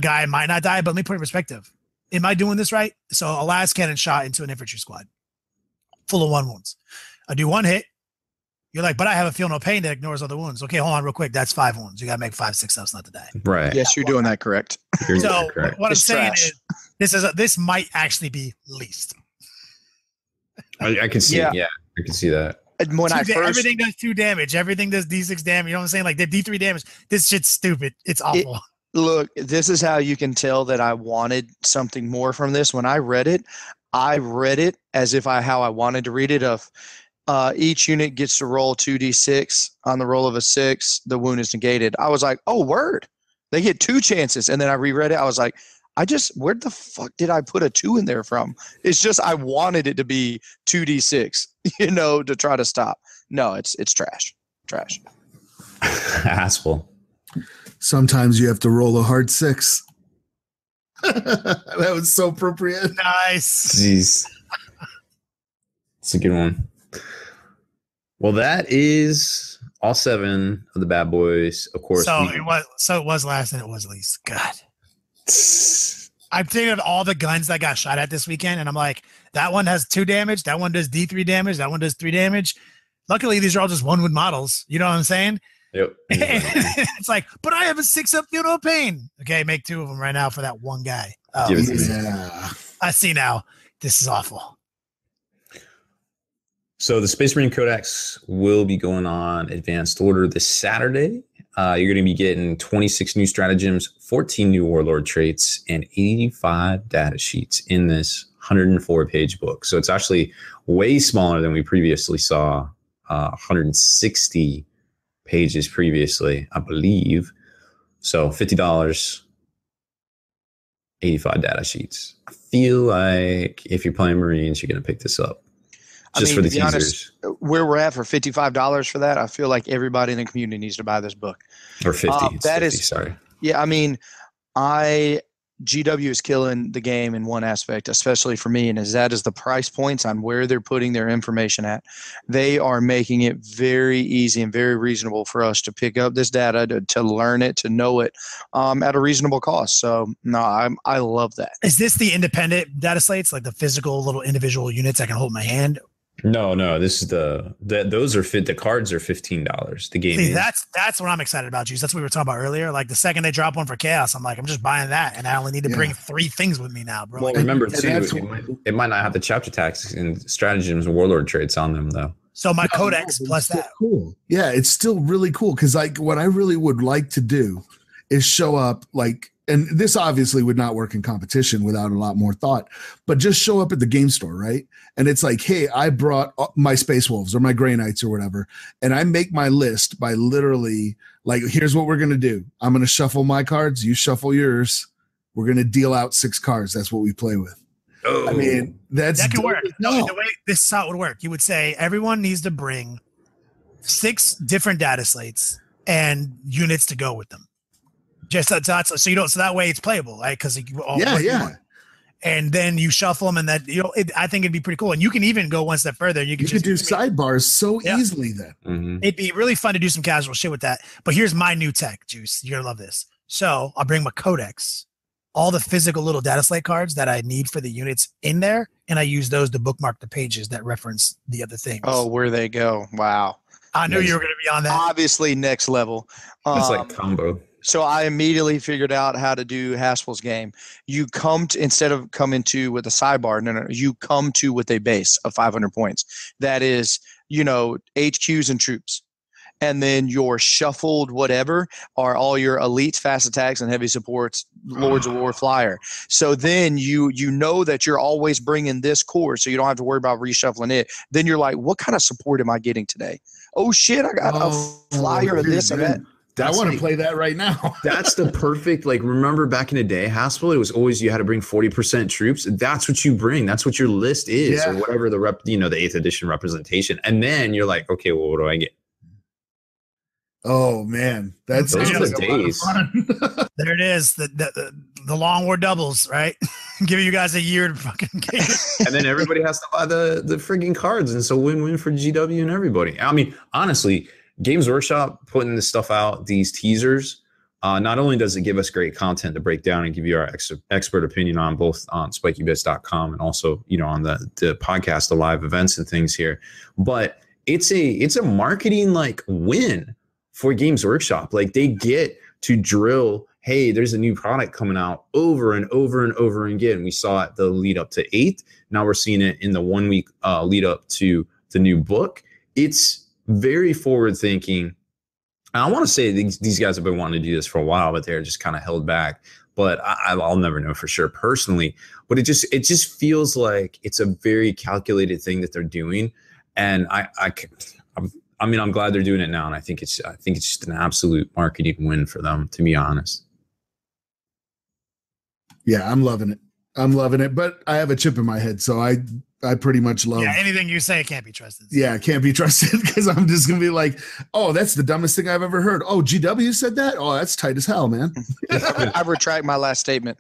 guy might not die, but let me put it in perspective. Am I doing this right? So a last cannon shot into an infantry squad, full of 1 wounds. I do 1 hit. You're like, but I have a feel no pain that ignores other wounds. Okay, hold on real quick. That's 5 wounds. You got to make 5, 6 else not to die. Right. Yes, you're doing that correct. So correct. What I'm saying is this might actually be least. I can see. Yeah, I can see that. When everything does 2 damage, everything does D6 damage. You know what I'm saying? Like, the D3 damage. This shit's stupid. It's awful. Look, this is how you can tell that I wanted something more from this. When I read it as if how I wanted to read it. Of each unit gets to roll 2d6. On the roll of a 6, the wound is negated. I was like, oh, word. They get 2 chances. And then I reread it. I was like, where the fuck did I put a 2 in there from? It's just I wanted it to be 2d6, to try to stop. No, it's trash. Trash. Haspil. Sometimes you have to roll a hard 6. That was so appropriate. Nice. Jeez. It's a good one. Well, that is all 7 of the bad boys. Of course. It was last and it was least. God. I'm thinking of all the guns that got shot at this weekend, and I'm like, that one has 2 damage, that one does D3 damage, that one does 3 damage. Luckily, these are all just 1 wound models. You know what I'm saying? Yep. It's like, but I have a 6 up feel no pain. Okay, make 2 of them right now for that one guy. Oh, yeah. I see now. This is awful. So the Space Marine Codex will be going on advanced order this Saturday. You're going to be getting 26 new stratagems, 14 new warlord traits, and 85 data sheets in this 104-page book. So it's actually way smaller than we previously saw, 160 pages previously, I believe. So $50, 85 data sheets. I feel like if you're playing Marines, you're going to pick this up. Just for the teasers. Where we're at for $55 for that, I feel like everybody in the community needs to buy this book. Or 50. That 50, is, sorry. Yeah, I mean, GW is killing the game in one aspect, especially for me, and that is the price points on where they're putting their information at. They are making it very easy and very reasonable for us to pick up this data, to learn it, to know it at a reasonable cost. So, no, I love that. Is this the independent data slates, like the physical little individual units I can hold in my hand? No, this is the cards are $15. The game. See, that's what I'm excited about, Juice. That's what we were talking about earlier. Like the second they drop one for Chaos, I'm like, I'm just buying that, and I only need to bring 3 things with me now, bro. Well, remember too, it might not have the chapter tax and stratagems and warlord traits on them though. So my codex plus that. Cool. Yeah, it's still really cool because like what I really would like to do is show up like. And this obviously would not work in competition without a lot more thought, but just show up at the game store, right? And it's like, hey, I brought my Space Wolves or my Grey Knights or whatever, and I make my list by literally like, here's what we're going to do. I'm going to shuffle my cards. You shuffle yours. We're going to deal out 6 cards. That's what we play with. Oh, I mean, that can work. No, the way this is how it would work. You would say everyone needs to bring 6 different data slates and units to go with them. Just so that way it's playable, right? Because and then you shuffle them, and that I think it'd be pretty cool. And you can even go one step further. You could do sidebars so easily. Then it'd be really fun to do some casual shit with that. But here's my new tech, Juice. You're gonna love this. So I'll bring my codex, all the physical little data slate cards that I need for the units in there, and I use those to bookmark the pages that reference the other things. Oh, where they go! Wow, I knew you were gonna be on that. Obviously, next level. It's like combo. So I immediately figured out how to do Haspil's game. You come to, instead of coming to with a sidebar, no, you come to with a base of 500 points. That is, HQs and troops. And then your shuffled whatever are all your elites, fast attacks, and heavy supports, Lords of War flyer. So then you know that you're always bringing this core, so you don't have to worry about reshuffling it. Then you're like, what kind of support am I getting today? Oh, shit, I got a flyer and this and that. I want to play that right now. That's the perfect, remember back in the day, Haspil, it was always you had to bring 40% troops. That's what you bring. That's what your list is, or whatever the the 8th edition representation. And then you're like, okay, well, what do I get? Oh man, those are the days. There it is, the Long War doubles, right? Give you guys a year to fucking get it. And then everybody has to buy the frigging cards, and it's a win-win for GW and everybody. I mean, honestly, Games Workshop putting this stuff out, these teasers, not only does it give us great content to break down and give you our expert opinion on both on spikybits.com and also, on the podcast, the live events and things here, but it's a marketing win for Games Workshop. They get to drill, hey, there's a new product coming out over and over and over again. We saw it the lead up to 8th. Now we're seeing it in the 1 week lead up to the new book. It's very forward thinking. And I want to say these guys have been wanting to do this for a while, but they're just kind of held back. But I'll never know for sure personally. But it just feels like it's a very calculated thing that they're doing. And I'm glad they're doing it now. And I think it's just an absolute marketing win for them, to be honest. Yeah, I'm loving it. But I have a chip in my head, so I pretty much love. Yeah, anything you say can't be trusted. Yeah, can't be trusted because I'm just gonna be like, oh, that's the dumbest thing I've ever heard. Oh, GW said that. Oh, that's tight as hell, man. I retract my last statement.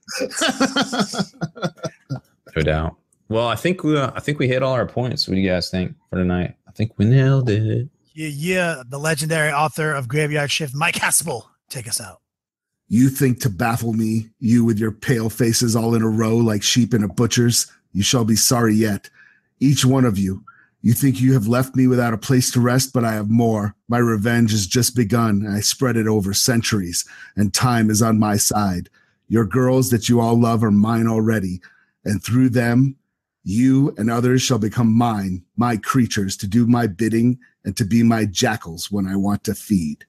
No doubt. Well, I think we hit all our points. What do you guys think for tonight? I think we nailed it. Yeah. The legendary author of Graveyard Shift, Mike Haspil, take us out. You think to baffle me, you with your pale faces all in a row like sheep in a butcher's? You shall be sorry yet. Each one of you. You think you have left me without a place to rest, but I have more. My revenge has just begun, and I spread it over centuries, and time is on my side. Your girls that you all love are mine already, and through them, you and others shall become mine, my creatures, to do my bidding and to be my jackals when I want to feed.